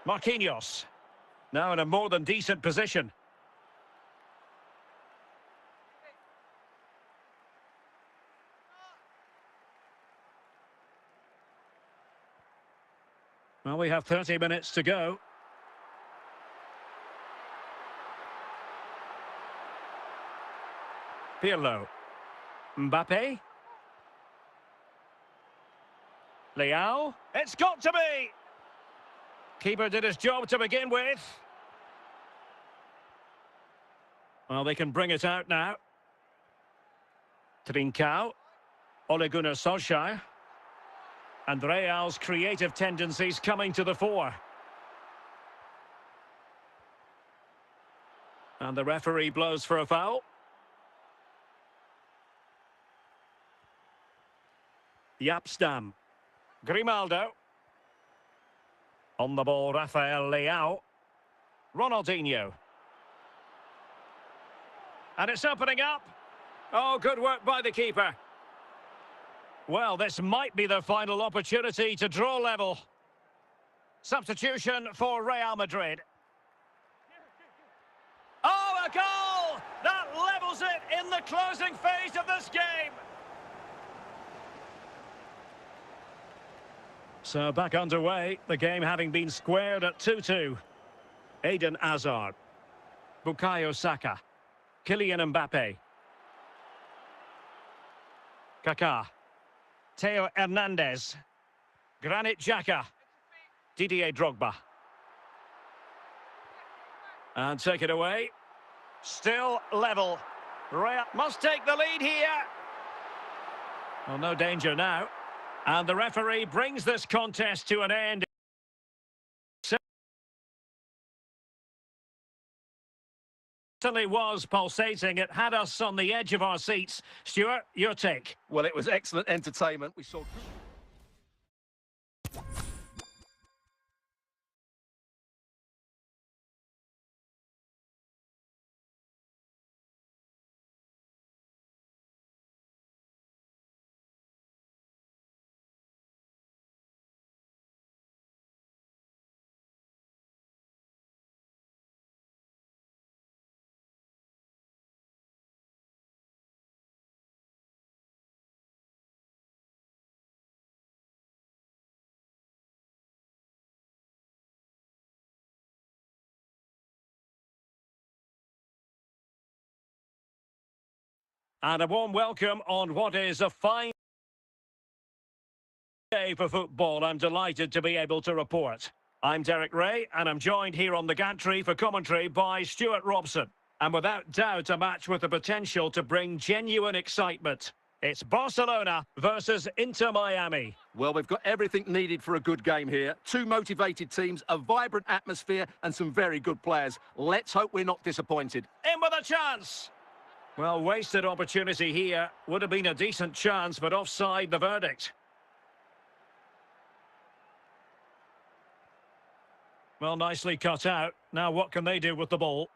Marquinhos. Now in a more than decent position. Well, we have 30 minutes to go. Pirlo. Mbappe. Leao. It's got to be! Keeper did his job to begin with. Well, they can bring it out now. Trincao. Ole Gunnar Solskjaer. And Real's creative tendencies coming to the fore. And the referee blows for a foul. Yapstam. Grimaldo. On the ball, Rafael Leao. Ronaldinho. And it's opening up. Oh, good work by the keeper. Well, this might be the final opportunity to draw level. Substitution for Real Madrid. Oh, a goal! That levels it in the closing phase of this game. So back underway, the game having been squared at 2-2. Eden Hazard. Bukayo Saka. Kylian Mbappe. Kaká. Theo Hernandez. Granit Xhaka. Didier Drogba. And take it away. Still level. Real must take the lead here. Well, no danger now. And the referee brings this contest to an end. Certainly was pulsating. It had us on the edge of our seats. Stuart, your take. Well, it was excellent entertainment. We saw... And a warm welcome on what is a fine day for football. I'm delighted to be able to report. I'm Derek Ray, and I'm joined here on the gantry for commentary by Stuart Robson. And without doubt, a match with the potential to bring genuine excitement. It's Barcelona versus Inter Miami. Well, we've got everything needed for a good game here. Two motivated teams, a vibrant atmosphere, and some very good players. Let's hope we're not disappointed. In with a chance! Well, wasted opportunity here. Would have been a decent chance, but offside the verdict. Well, nicely cut out. Now what can they do with the ball?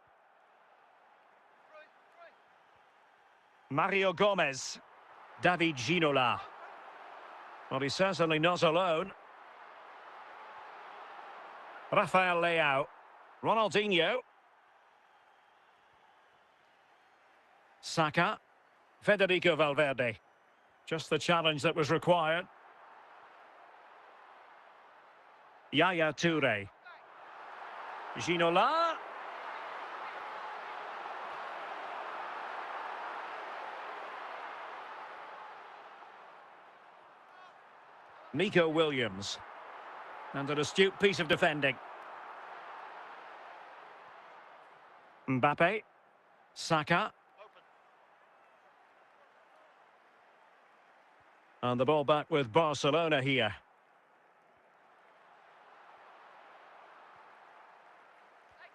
Mario Gomez. David Ginola. Well, he's certainly not alone. Rafael Leao. Ronaldinho. Saka. Federico Valverde. Just the challenge that was required. Yaya Toure. Ginola. Nico Williams. And an astute piece of defending. Mbappe. Saka. And the ball back with Barcelona here.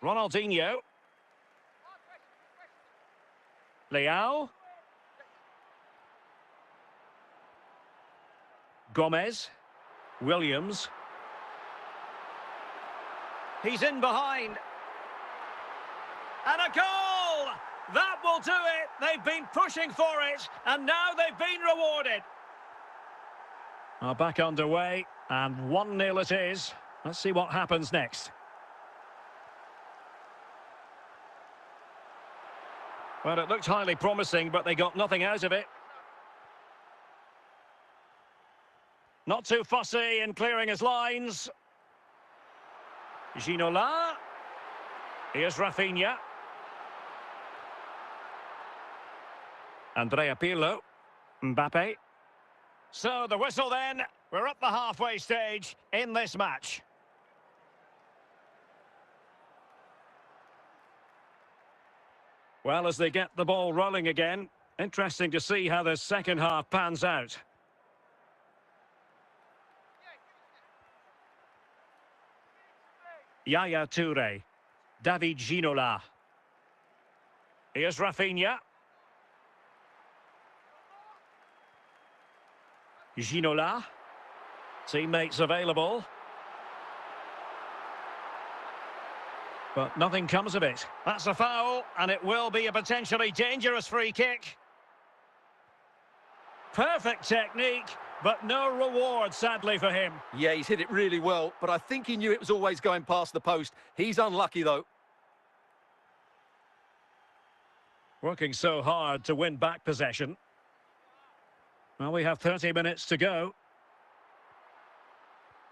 Ronaldinho. Leao. Gomez. Williams. He's in behind. And a goal! That will do it. They've been pushing for it, and now they've been rewarded. Back underway, and 1-0 it is. Let's see what happens next. Well, it looked highly promising, but they got nothing out of it. Not too fussy in clearing his lines. Ginola. Here's Rafinha. Andrea Pirlo. Mbappe. So the whistle then. We're up the halfway stage in this match. Well, as they get the ball rolling again, interesting to see how the second half pans out. Yaya Toure. David Ginola. Here's Rafinha. Ginola. Teammates available. But nothing comes of it. That's a foul, and it will be a potentially dangerous free kick. Perfect technique, but no reward, sadly, for him. Yeah, he's hit it really well, but I think he knew it was always going past the post. He's unlucky, though. Working so hard to win back possession. Well, we have 30 minutes to go.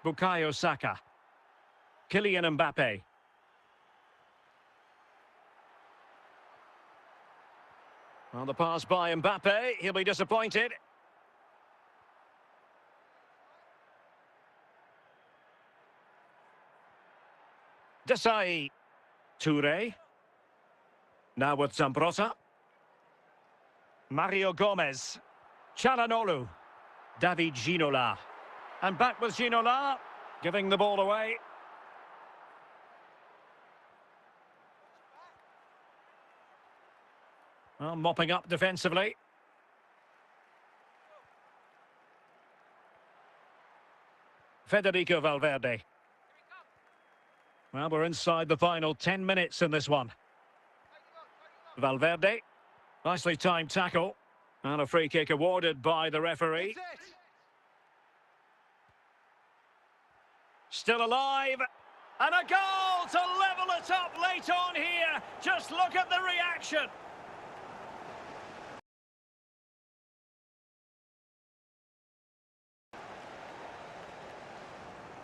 Bukayo Saka. Kylian Mbappe. Well, the pass by Mbappe, he'll be disappointed. Desai. Toure. Now with Zambrotta. Mario Gomez. Chalanolu. David Ginola. And back with Ginola. Giving the ball away. Well, mopping up defensively. Federico Valverde. Well, we're inside the final 10 minutes in this one. Valverde. Nicely timed tackle. And a free kick awarded by the referee. Still alive. And a goal to level it up late on here. Just look at the reaction.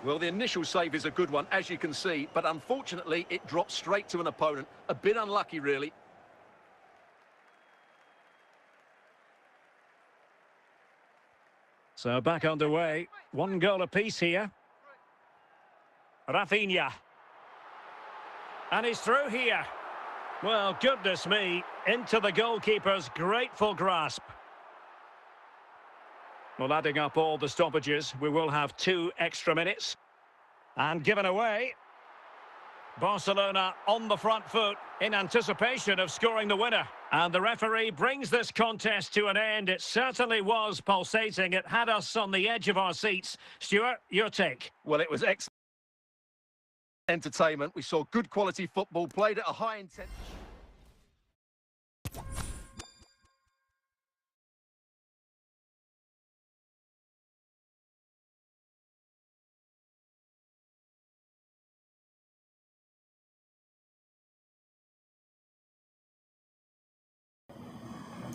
Well, the initial save is a good one, as you can see, but unfortunately it dropped straight to an opponent. A bit unlucky, really. So back underway. One goal apiece here. Rafinha. And he's through here. Well, goodness me. Into the goalkeeper's grateful grasp. Well, adding up all the stoppages, we will have 2 extra minutes. And given away. Barcelona on the front foot in anticipation of scoring the winner. And the referee brings this contest to an end. It certainly was pulsating. It had us on the edge of our seats. Stuart, your take? Well, it was excellent entertainment. We saw good quality football played at a high intensity.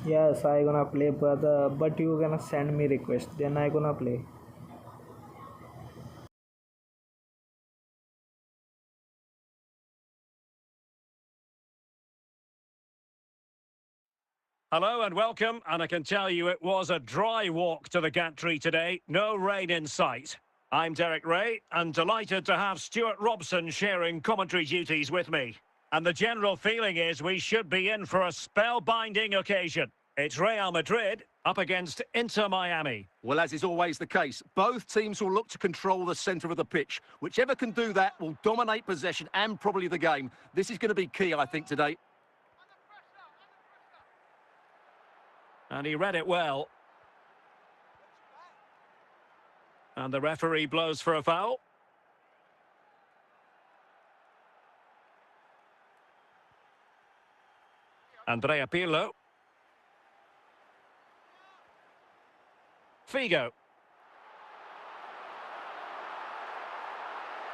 Yes, I gonna play, brother. But you gonna send me request, then I gonna play. Hello and welcome, and I can tell you it was a dry walk to the gantry today. No rain in sight. I'm Derek Ray, and delighted to have Stuart Robson sharing commentary duties with me. And the general feeling is we should be in for a spellbinding occasion. It's Real Madrid up against Inter Miami. Well, as is always the case, both teams will look to control the centre of the pitch. Whichever can do that will dominate possession and probably the game. This is going to be key, I think, today. And he read it well. And the referee blows for a foul. Andrea Pirlo. Figo.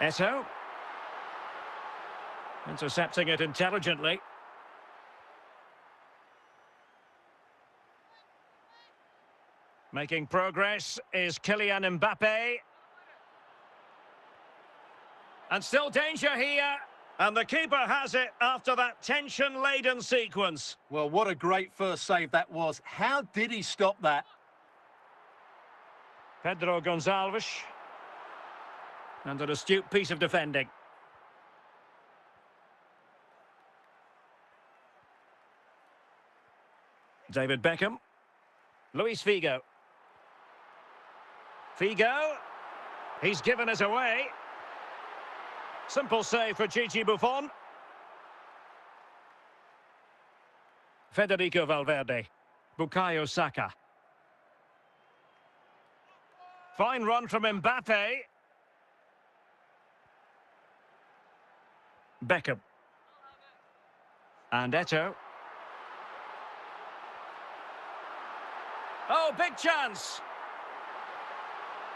Eto'o. Intercepting it intelligently. Making progress is Kylian Mbappe. And still danger here. And the keeper has it after that tension-laden sequence. Well, what a great first save that was. How did he stop that? Pedro Gonçalves. And an astute piece of defending. David Beckham. Luis Figo. Figo. He's given us away. Simple save for Gigi Buffon. Federico Valverde. Bukayo Saka. Fine run from Mbappe. Beckham. And Eto'o. Oh, big chance!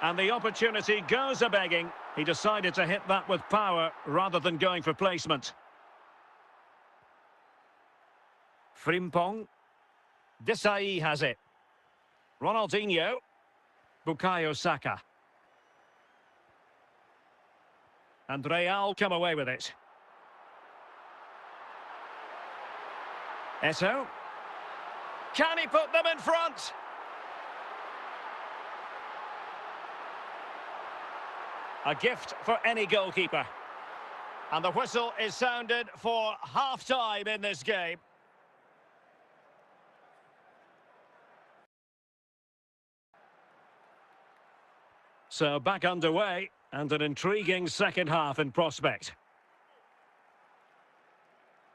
And the opportunity goes a-begging. He decided to hit that with power rather than going for placement. Frimpong. Desai has it. Ronaldinho. Bukayo Saka. And Real come away with it. Eto'o. Can he put them in front? A gift for any goalkeeper. And the whistle is sounded for half-time in this game. So back underway, and an intriguing second half in prospect.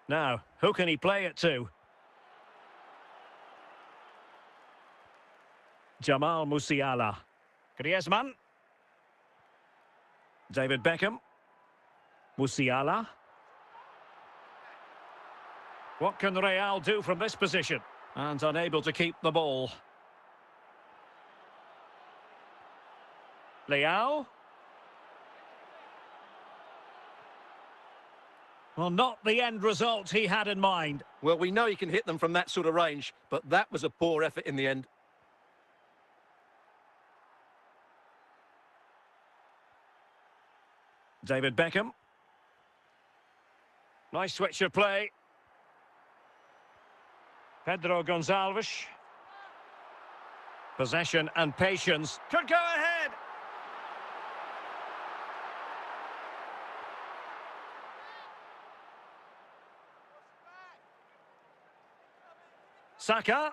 Now, who can he play it to? Jamal Musiala. Griezmann. David Beckham. Musiala. What can Real do from this position? And unable to keep the ball. Leao. Well, not the end result he had in mind. Well, we know he can hit them from that sort of range, but that was a poor effort in the end. David Beckham. Nice switch of play. Pedro Gonçalves. Possession and patience. Could go ahead. Saka.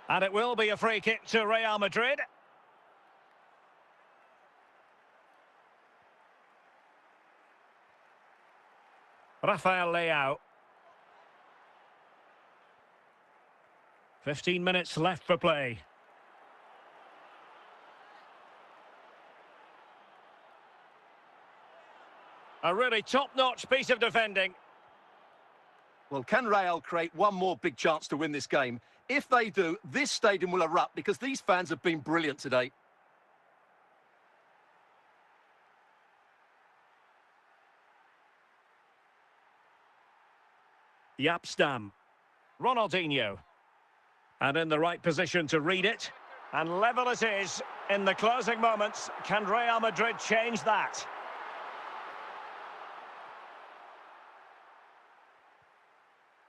And it will be a free kick to Real Madrid. Rafael Leao. 15 minutes left for play. A really top-notch piece of defending. Well, can Real create one more big chance to win this game? If they do, this stadium will erupt because these fans have been brilliant today. Yapstam. Ronaldinho. And in the right position to read it. And level it is in the closing moments. Can Real Madrid change that?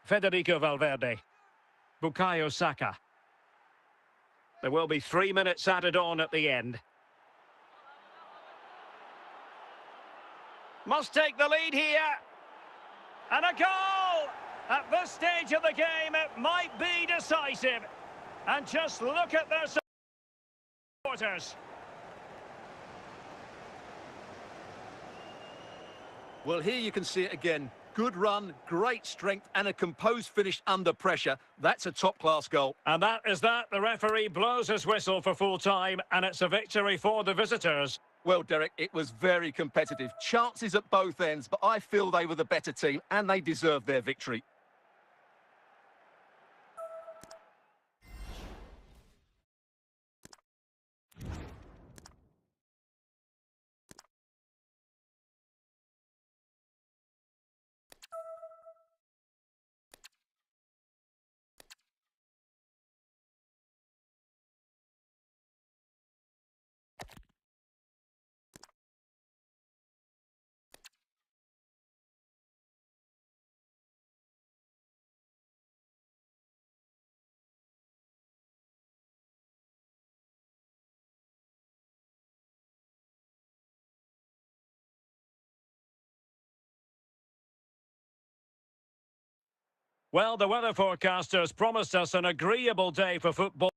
Federico Valverde. Bukayo Saka. There will be 3 minutes added on at the end. Must take the lead here. And a goal! At this stage of the game, it might be decisive. And just look at their supporters. Well, here you can see it again. Good run, great strength, and a composed finish under pressure. That's a top-class goal. And that is that. The referee blows his whistle for full time, and it's a victory for the visitors. Well, Derek, it was very competitive. Chances at both ends, but I feel they were the better team, and they deserved their victory. Well, the weather forecasters promised us an agreeable day for football.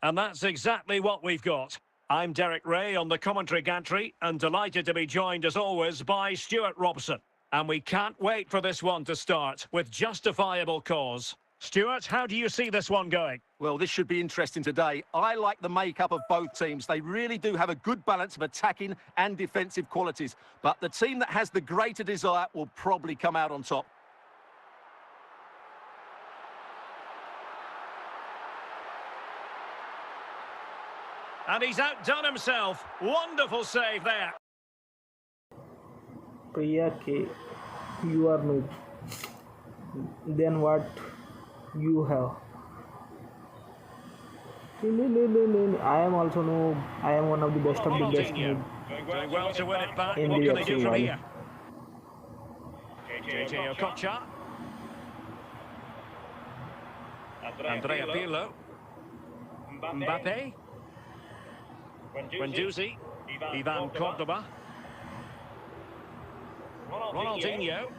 And that's exactly what we've got. I'm Derek Ray on the commentary gantry and delighted to be joined as always by Stuart Robson. And we can't wait for this one to start with justifiable cause. Stuart, how do you see this one going? Well, this should be interesting today. I like the makeup of both teams. They really do have a good balance of attacking and defensive qualities. But the team that has the greater desire will probably come out on top. And he's outdone himself. Wonderful save there. Priya K, you are noob. Then what you have? I am also noob. I am one of the best of the best noob Doing well to win it back. in What the can they do from FC. here? JJ Okocha. Andrea Pirlo. Mbappe. Guendouzi. Ivan Cordoba. Ronaldinho.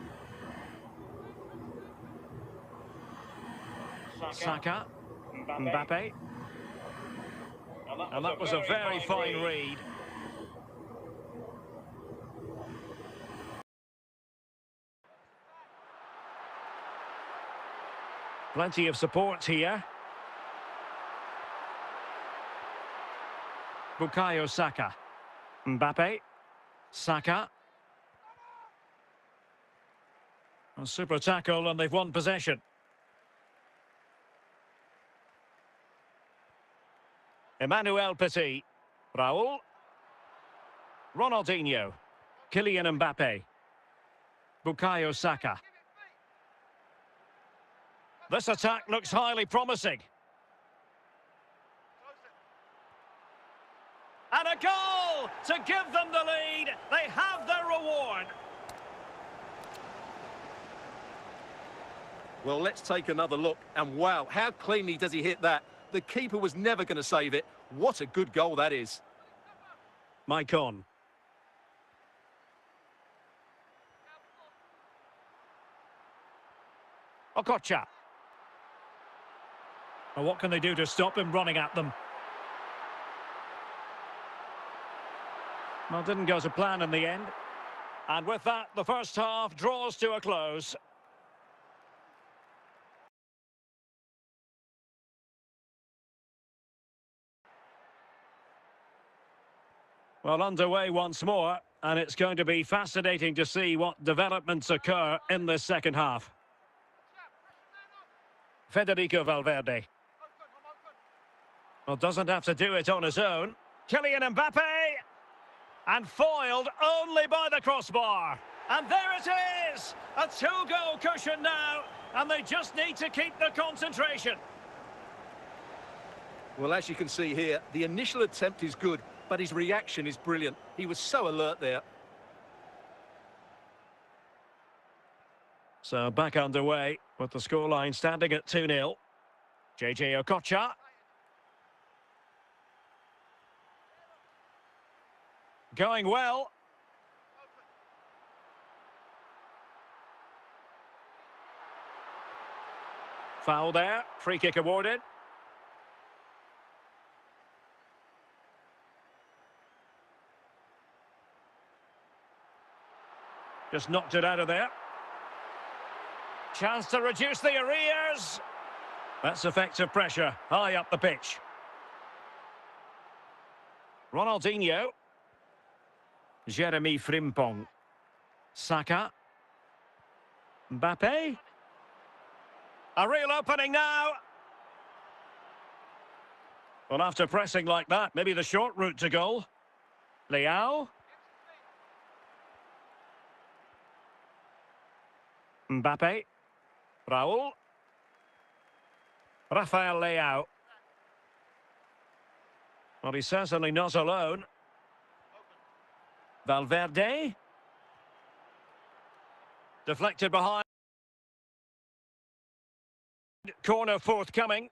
Saka. Mbappe. And that was a very fine read. Plenty of support here. Bukayo Saka. Mbappe. Saka. A super tackle and they've won possession. Emmanuel Petit. Raul. Ronaldinho. Kylian Mbappe. Bukayo Saka. This attack looks highly promising. And a goal to give them the lead. They have their reward. Well, let's take another look. And wow, how cleanly does he hit that? The keeper was never going to save it. What a good goal that is. Maicon. Okocha. Well, what can they do to stop him running at them? Well, it didn't go to plan in the end. And with that, the first half draws to a close. Well, underway once more, and it's going to be fascinating to see what developments occur in this second half. Federico Valverde. Well, doesn't have to do it on his own. Kylian Mbappe! And foiled only by the crossbar. And there it is! A two-goal cushion now, and they just need to keep the concentration. Well, as you can see here, the initial attempt is good, but his reaction is brilliant. He was so alert there. So back underway with the scoreline standing at 2-0. JJ Okocha. Going well. Foul there. Free kick awarded. Just knocked it out of there. Chance to reduce the arrears. That's effective pressure. High up the pitch. Ronaldinho. Jeremy Frimpong. Saka. Mbappe. A real opening now. Well, after pressing like that, maybe the short route to goal. Leao. Mbappe. Raul. Rafael Leao. Well, he's certainly not alone. Valverde. Deflected behind. Corner forthcoming.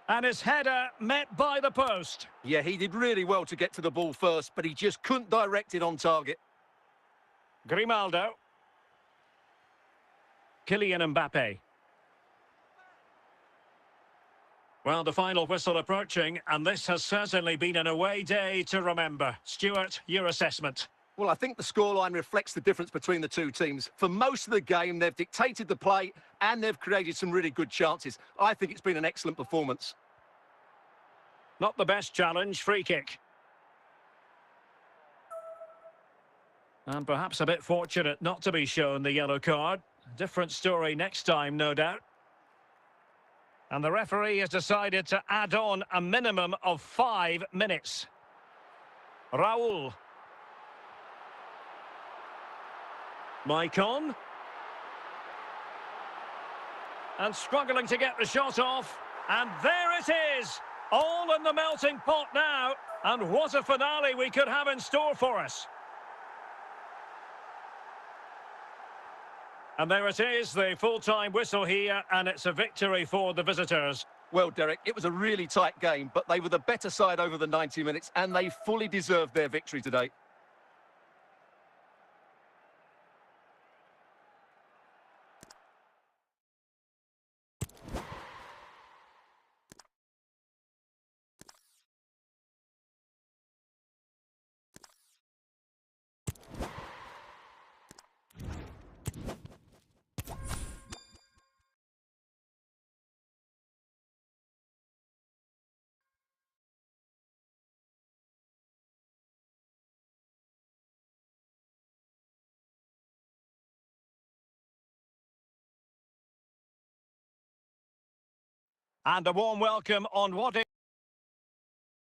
And his header met by the post. Yeah, he did really well to get to the ball first, but he just couldn't direct it on target. Grimaldo. Kylian Mbappe. Well, the final whistle approaching, and this has certainly been an away day to remember. Stuart, your assessment? Well, I think the scoreline reflects the difference between the two teams. For most of the game, they've dictated the play, and they've created some really good chances. I think it's been an excellent performance. Not the best challenge, free kick. And perhaps a bit fortunate not to be shown the yellow card. Different story next time, no doubt. And the referee has decided to add on a minimum of 5 minutes. Raul. Maicon. And struggling to get the shot off. And there it is! All in the melting pot now. And what a finale we could have in store for us. And there it is, the full-time whistle here, and it's a victory for the visitors. Well, Derek, it was a really tight game, but they were the better side over the 90 minutes, and they fully deserved their victory today. And a warm welcome on what is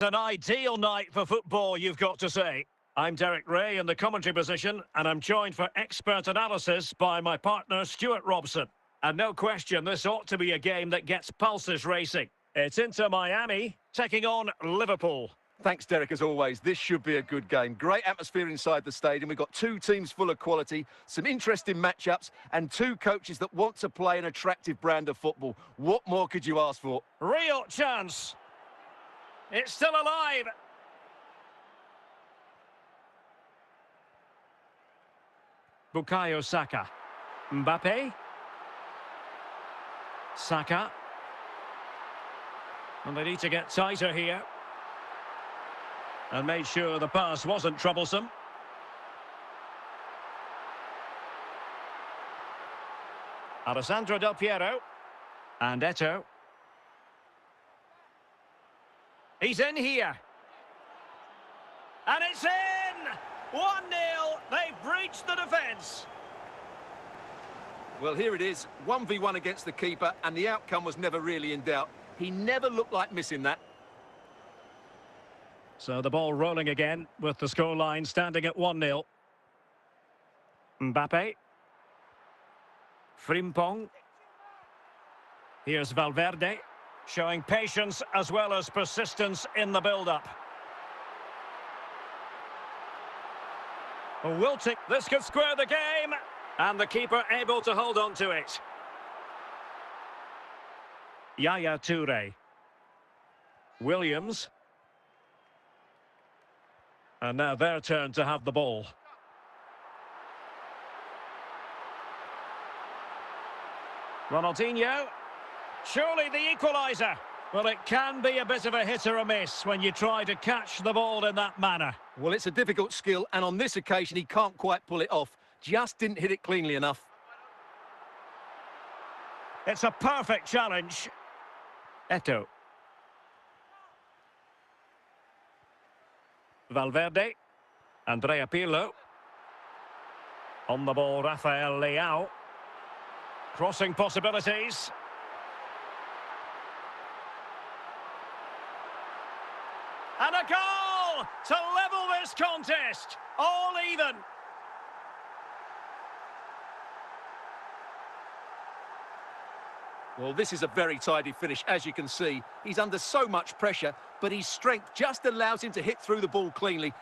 an ideal night for football, you've got to say. I'm Derek Ray in the commentary position, and I'm joined for expert analysis by my partner, Stuart Robson. And no question, this ought to be a game that gets pulses racing. It's Inter Miami taking on Liverpool. Thanks, Derek, as always. This should be a good game. Great atmosphere inside the stadium. We've got two teams full of quality, some interesting matchups, and two coaches that want to play an attractive brand of football. What more could you ask for? Real chance. It's still alive. Bukayo Saka. Mbappe. Saka. And they need to get tighter here. And made sure the pass wasn't troublesome. Alessandro Del Piero. And Eto'o. He's in here. And it's in! 1-0. They've breached the defence. Well, here it is. 1v1 against the keeper, and the outcome was never really in doubt. He never looked like missing that. So the ball rolling again with the scoreline standing at 1-0. Mbappe. Frimpong. Here's Valverde, showing patience as well as persistence in the build-up. Wilting, this could square the game, and the keeper able to hold on to it. Yaya Toure. Williams. And now their turn to have the ball. Ronaldinho. Surely the equaliser. Well, it can be a bit of a hit or a miss when you try to catch the ball in that manner. Well, it's a difficult skill, and on this occasion, he can't quite pull it off. Just didn't hit it cleanly enough. It's a perfect challenge. Eto'o. Valverde. Andrea Pirlo. On the ball, Rafael Leao. Crossing possibilities. And a goal to level this contest. All even. Well, this is a very tidy finish, as you can see. He's under so much pressure, but his strength just allows him to hit through the ball cleanly.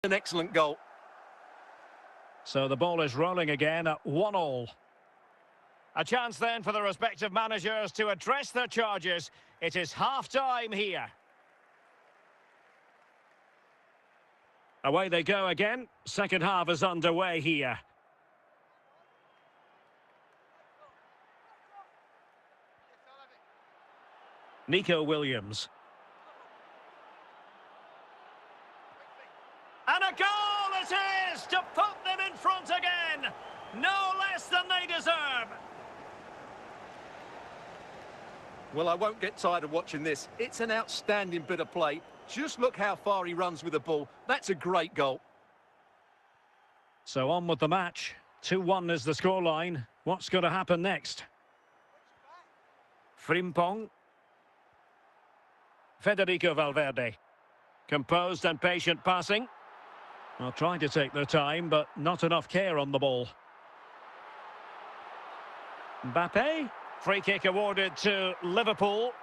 An excellent goal. So the ball is rolling again at 1-1. A chance then for the respective managers to address their charges. It is half-time here. Away they go again. Second half is underway here. Nico Williams. And a goal it is to put them in front again. No less than they deserve. Well, I won't get tired of watching this. It's an outstanding bit of play. Just look how far he runs with the ball. That's a great goal. So on with the match. 2-1 is the scoreline. What's going to happen next? Frimpong. Federico Valverde. Composed and patient passing. Well, trying to take their time, but not enough care on the ball. Mbappe. Free kick awarded to Liverpool.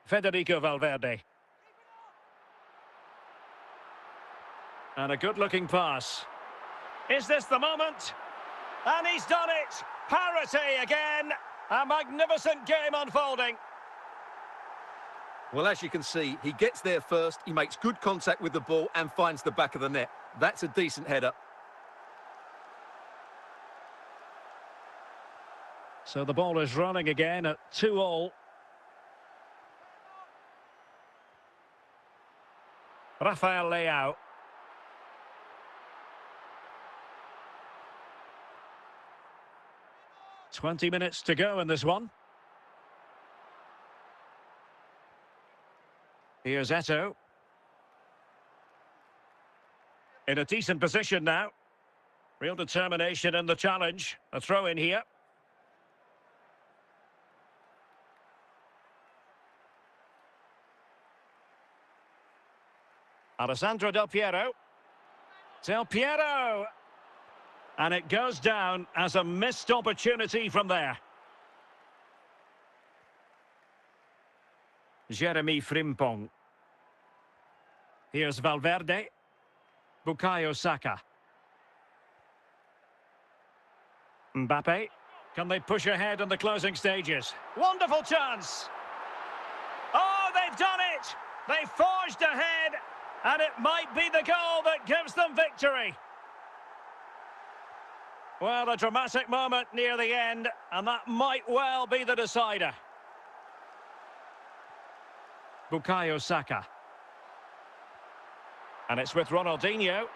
Federico Valverde. And a good-looking pass. Is this the moment? And he's done it! Parity again! A magnificent game unfolding. Well, as you can see, he gets there first, he makes good contact with the ball and finds the back of the net. That's a decent header. So the ball is running again at 2-2. Rafael Leao. "20 minutes to go in this one. Here's Eto'o. In a decent position now. Real determination in the challenge. A throw in here. Alessandro Del Piero. Del Piero! And it goes down as a missed opportunity from there. Jeremy Frimpong. Here's Valverde. Bukayo Saka. Mbappe. Can they push ahead in the closing stages? Wonderful chance! Oh, they've done it! They forged ahead, and it might be the goal that gives them victory. Well, a dramatic moment near the end, and that might well be the decider. Bukayo Saka. And it's with Ronaldinho.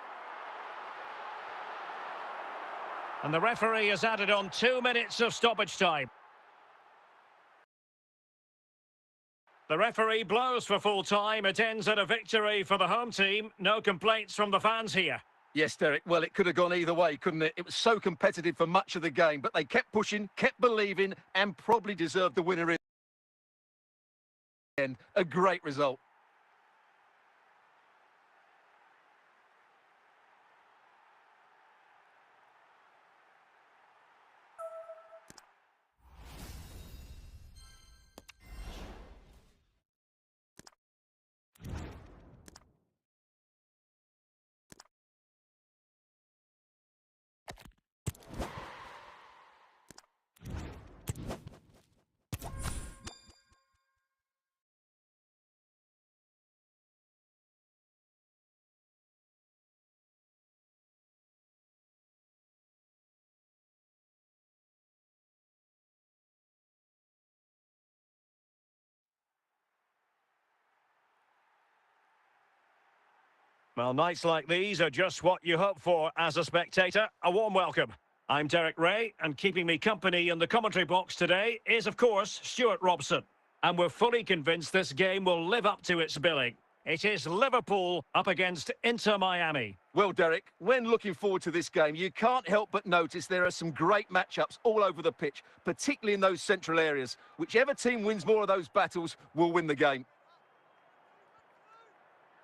And the referee has added on 2 minutes of stoppage time. The referee blows for full time. It ends at a victory for the home team. No complaints from the fans here. Yes, Derek, well, it could have gone either way, couldn't it? It was so competitive for much of the game, but they kept pushing, kept believing, and probably deserved the winner in the end. A great result. Well, nights like these are just what you hope for as a spectator. A warm welcome. I'm Derek Ray, and keeping me company in the commentary box today is, of course, Stuart Robson. And we're fully convinced this game will live up to its billing. It is Liverpool up against Inter Miami. Well, Derek, when looking forward to this game, you can't help but notice there are some great matchups all over the pitch, particularly in those central areas. Whichever team wins more of those battles will win the game.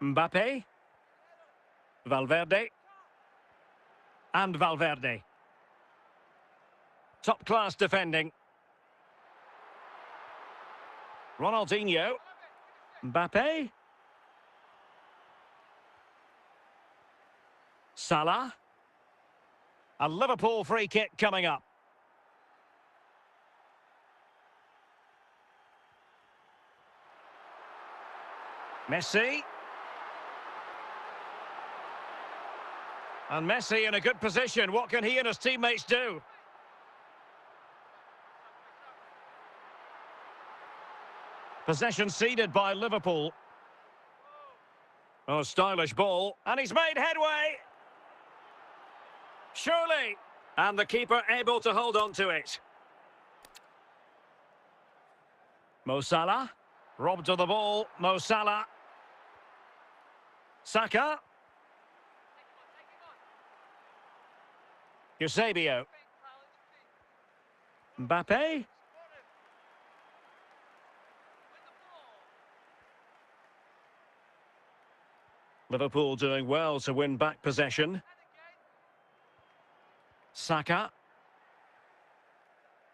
Mbappe. Valverde. And Valverde. Top-class defending. Ronaldinho. Mbappe. Salah. A Liverpool free kick coming up. Messi. And Messi in a good position. What can he and his teammates do? Possession ceded by Liverpool. Oh, stylish ball. And he's made headway. Surely. And the keeper able to hold on to it. Mo Salah. Robbed of the ball. Mo Salah. Saka. Eusebio. Mbappe. Liverpool doing well to win back possession. Saka.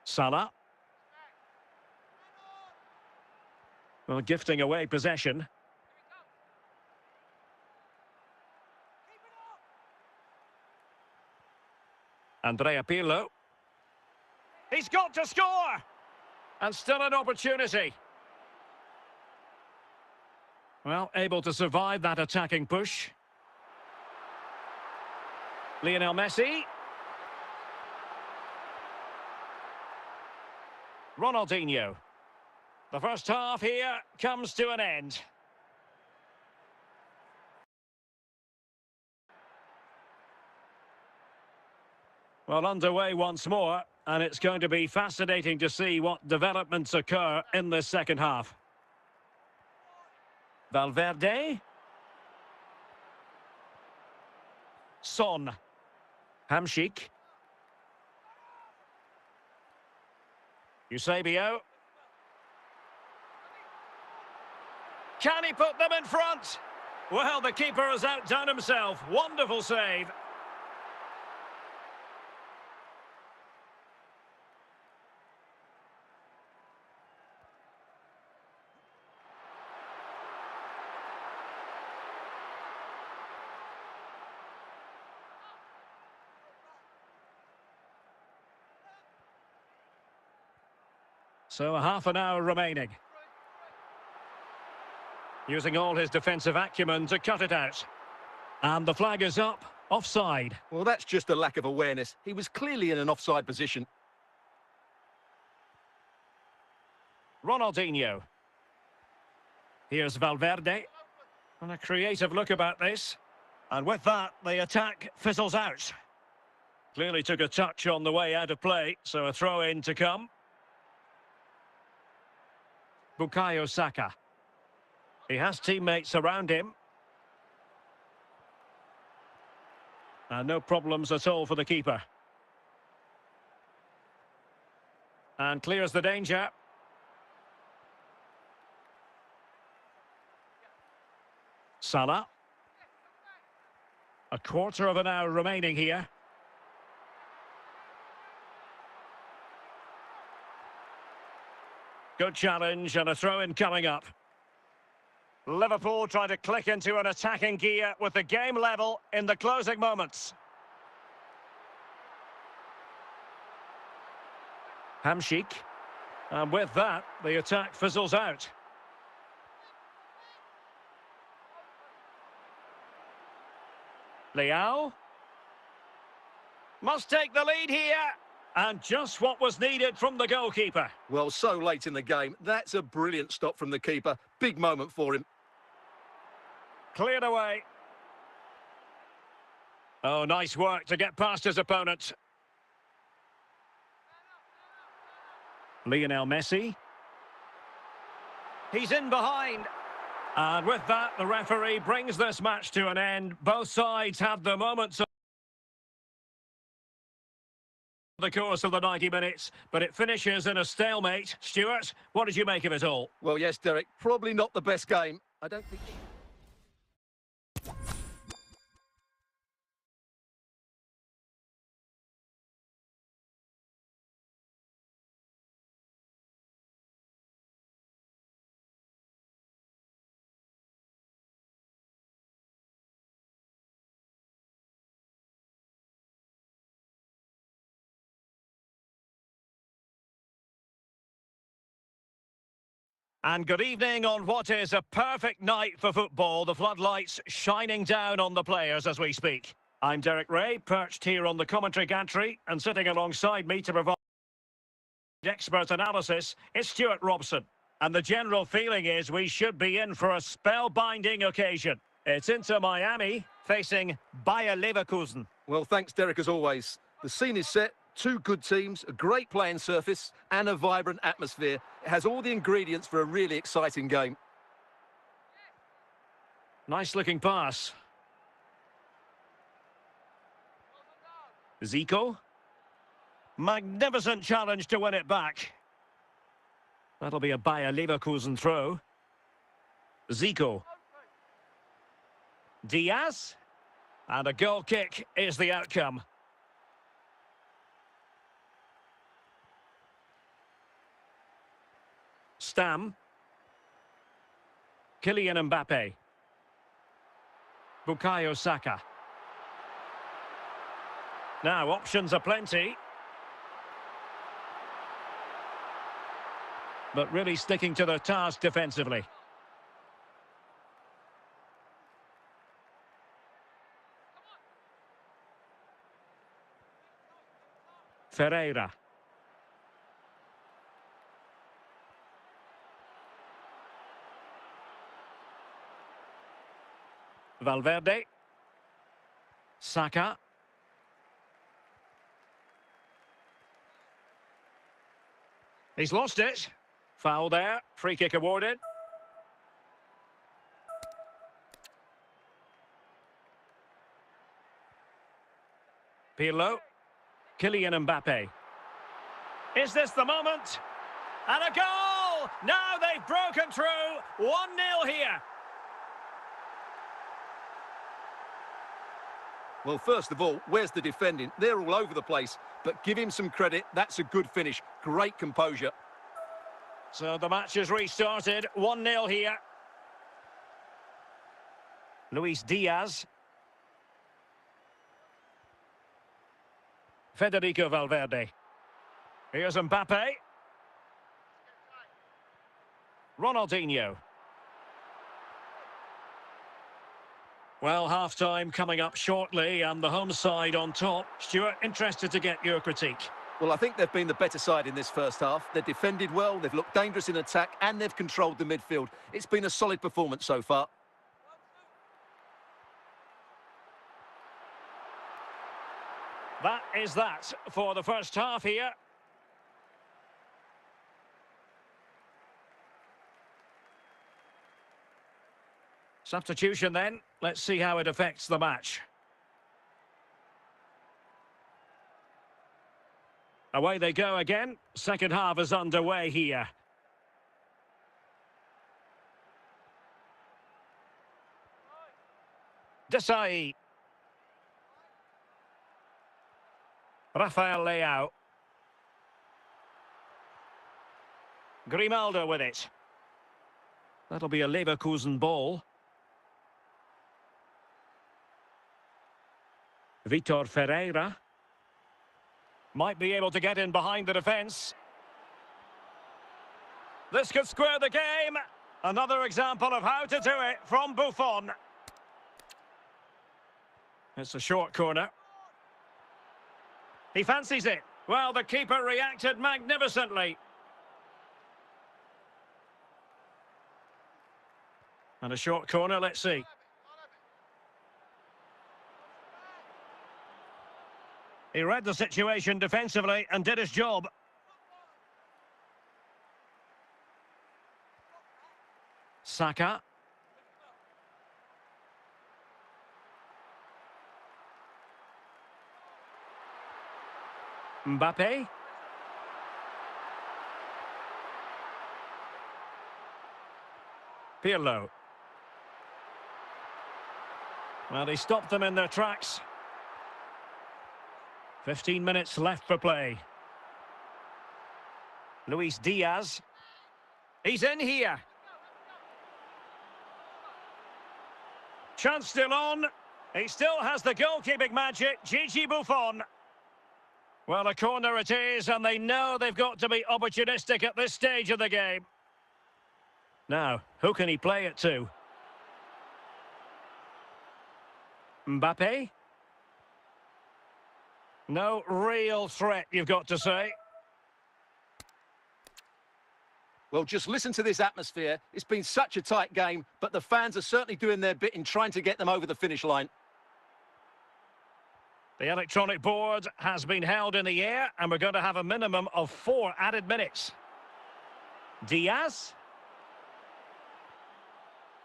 Salah. Well, gifting away possession. Andrea Pirlo. He's got to score! And still an opportunity. Well, able to survive that attacking push. Lionel Messi. Ronaldinho. The first half here comes to an end. Well, underway once more, and it's going to be fascinating to see what developments occur in this second half. Valverde. Son. Hamšík. Eusebio. Can he put them in front? Well, the keeper has outdone himself. Wonderful save. So a half an hour remaining. Using all his defensive acumen to cut it out. And the flag is up, offside. Well, that's just a lack of awareness. He was clearly in an offside position. Ronaldinho. Here's Valverde. And a creative look about this. And with that, the attack fizzles out. Clearly took a touch on the way out of play, so a throw-in to come. Bukayo Saka. He has teammates around him. And no problems at all for the keeper. And clears the danger. Salah. A quarter of an hour remaining here. Good challenge and a throw-in coming up. Liverpool trying to click into an attacking gear with the game level in the closing moments. Hamšík. And with that, the attack fizzles out. Leao. Must take the lead here. And just what was needed from the goalkeeper. Well, so late in the game. That's a brilliant stop from the keeper. Big moment for him. Cleared away. Oh, nice work to get past his opponent. Lionel Messi. He's in behind. And with that, the referee brings this match to an end. Both sides had the moments of the course of the 90 minutes, but it finishes in a stalemate. Stuart, what did you make of it all? Well, yes, Derek, probably not the best game. I don't think... And good evening on what is a perfect night for football. The floodlights shining down on the players as we speak. I'm Derek Ray, perched here on the commentary gantry, and sitting alongside me to provide expert analysis is Stuart Robson. And the general feeling is we should be in for a spellbinding occasion. It's Inter Miami facing Bayer Leverkusen. Well, thanks, Derek, as always. The scene is set. Two good teams, a great playing surface and a vibrant atmosphere. It has all the ingredients for a really exciting game. Nice looking pass. Zico. Magnificent challenge to win it back. That'll be a Bayer Leverkusen throw. Zico. Diaz. And a goal kick is the outcome. Stam. Kylian Mbappe. Bukayo Saka. Now, options are plenty. But really sticking to their task defensively. Ferreira. Valverde. Saka. He's lost it. Foul there. Free kick awarded. Pirlo. Kylian Mbappe. Is this the moment? And a goal! Now they've broken through. 1-0 here. Well, first of all, where's the defending? They're all over the place. But give him some credit. That's a good finish. Great composure. So the match has restarted. 1-0 here. Luis Diaz. Federico Valverde. Here's Mbappe. Ronaldinho. Well, half-time coming up shortly and the home side on top. Stuart, interested to get your critique. Well, I think they've been the better side in this first half. They've defended well, they've looked dangerous in attack, and they've controlled the midfield. It's been a solid performance so far. That is that for the first half here. Substitution then. Let's see how it affects the match. Away they go again. Second half is underway here. Desai. Rafael Leao. Grimaldo with it. That'll be a Leverkusen ball. Vitor Ferreira. Might be able to get in behind the defence. This could square the game. Another example of how to do it from Buffon. It's a short corner. He fancies it. Well, the keeper reacted magnificently. And a short corner, let's see. He read the situation defensively and did his job. Saka. Mbappe. Pirlo. Well, he stopped them in their tracks. 15 minutes left for play. Luis Diaz. He's in here. Chance still on. He still has the goalkeeping magic. Gigi Buffon. Well, a corner it is, and they know they've got to be opportunistic at this stage of the game. Now, who can he play it to? Mbappe? No real threat, you've got to say. Well, just listen to this atmosphere. It's been such a tight game, but the fans are certainly doing their bit in trying to get them over the finish line. The electronic board has been held in the air, and we're going to have a minimum of 4 added minutes. Diaz.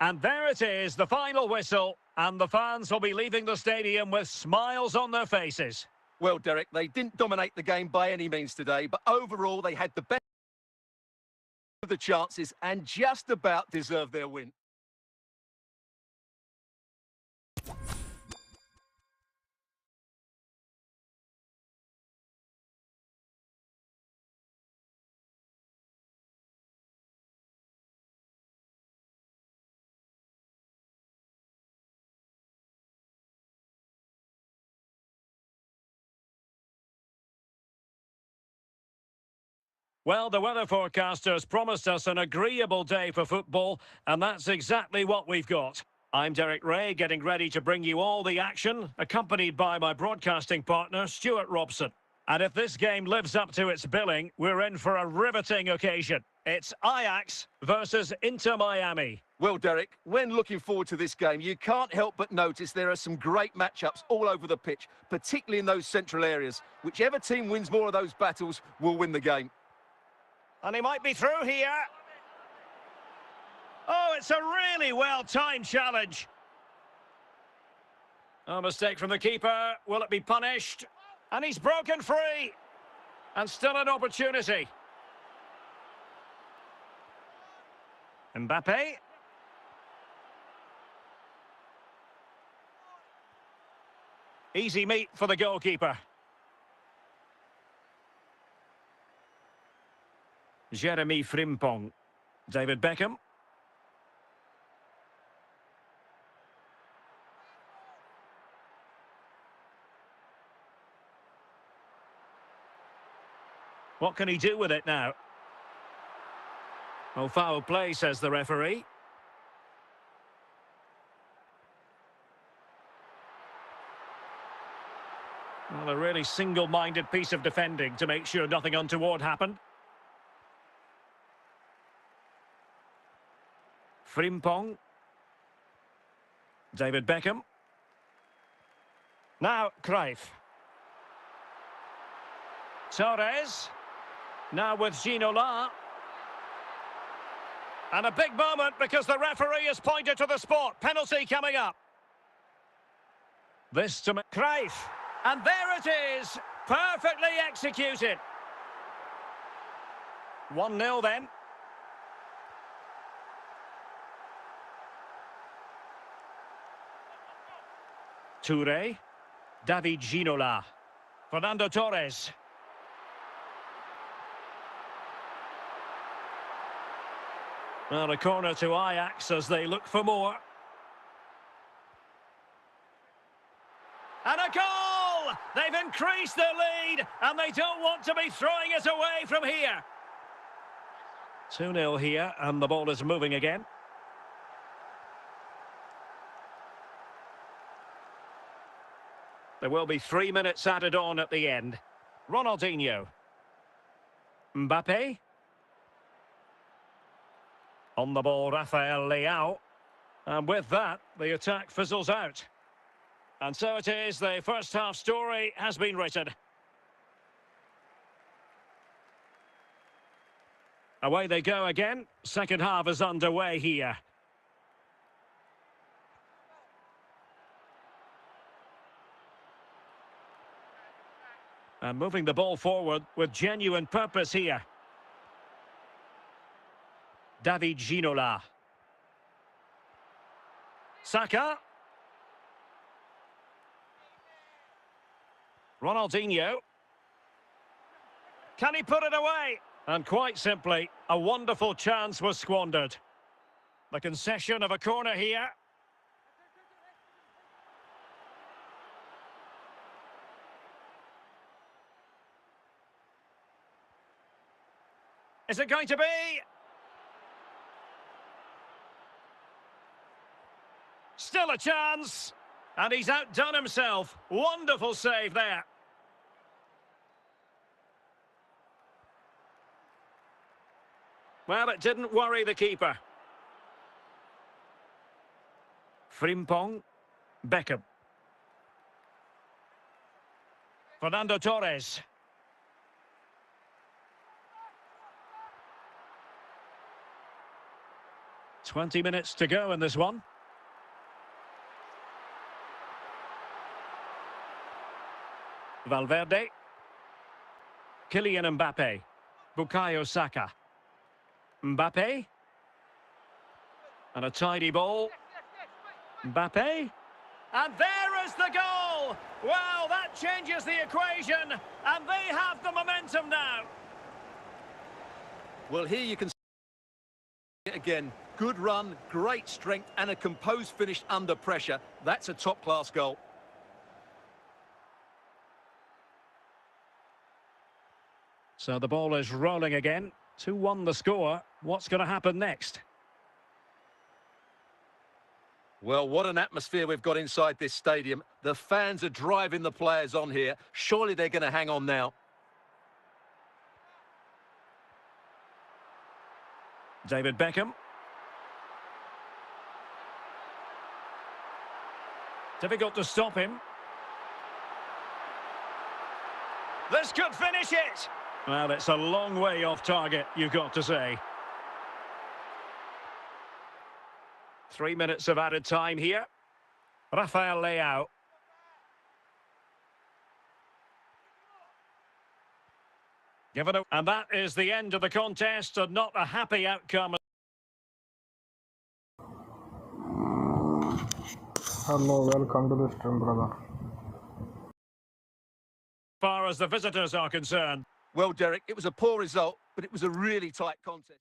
And there it is, the final whistle, and the fans will be leaving the stadium with smiles on their faces. Well, Derek, they didn't dominate the game by any means today, but overall they had the best of the chances and just about deserved their win. Well, the weather forecasters promised us an agreeable day for football, and that's exactly what we've got. I'm Derek Ray, getting ready to bring you all the action, accompanied by my broadcasting partner, Stuart Robson. And if this game lives up to its billing, we're in for a riveting occasion. It's Ajax versus Inter Miami. Well, Derek, when looking forward to this game, you can't help but notice there are some great matchups all over the pitch, particularly in those central areas. Whichever team wins more of those battles will win the game. And he might be through here. Oh, it's a really well-timed challenge. A mistake from the keeper. Will it be punished? And he's broken free. And still an opportunity. Mbappe. Easy meat for the goalkeeper. Jeremy Frimpong. David Beckham. What can he do with it now? Oh, foul play, says the referee. Well, a really single-minded piece of defending to make sure nothing untoward happened. Frimpong. David Beckham. Now, Cruyff. Torres. Now with Ginola. And a big moment because the referee has pointed to the spot. Penalty coming up. This to Cruyff. And there it is. Perfectly executed. 1-0 then. Toure. David Ginola. Fernando Torres. Well, a corner to Ajax as they look for more. And a goal! They've increased their lead, and they don't want to be throwing it away from here. 2-0 here, and the ball is moving again. There will be 3 minutes added on at the end. Ronaldinho. Mbappe. On the ball, Rafael Leao. And with that, the attack fizzles out. And so it is, the first half story has been written. Away they go again. Second half is underway here. And moving the ball forward with genuine purpose here. David Ginola. Saka. Ronaldinho. Can he put it away? And quite simply, a wonderful chance was squandered. The concession of a corner here. Is it going to be? Still a chance. And he's outdone himself. Wonderful save there. Well, it didn't worry the keeper. Frimpong. Beckham. Fernando Torres. "20 minutes to go in this one. Valverde. Kylian Mbappe. Bukayo Saka. Mbappe. And a tidy ball. Mbappe. And there is the goal! Wow, that changes the equation. And they have the momentum now. Well, here you can see it again. Good run, great strength, and a composed finish under pressure. That's a top-class goal. So the ball is rolling again. 2-1 the score. What's going to happen next? Well, what an atmosphere we've got inside this stadium. The fans are driving the players on here. Surely they're going to hang on now. David Beckham. Difficult to stop him. This could finish it! Well, it's a long way off target, you've got to say. 3 minutes of added time here. Rafael Leao. Given a... And that is the end of the contest, and not a happy outcome. Hello, welcome to the stream, brother. As far as the visitors are concerned. Well, Derek, it was a poor result, but it was a really tight contest.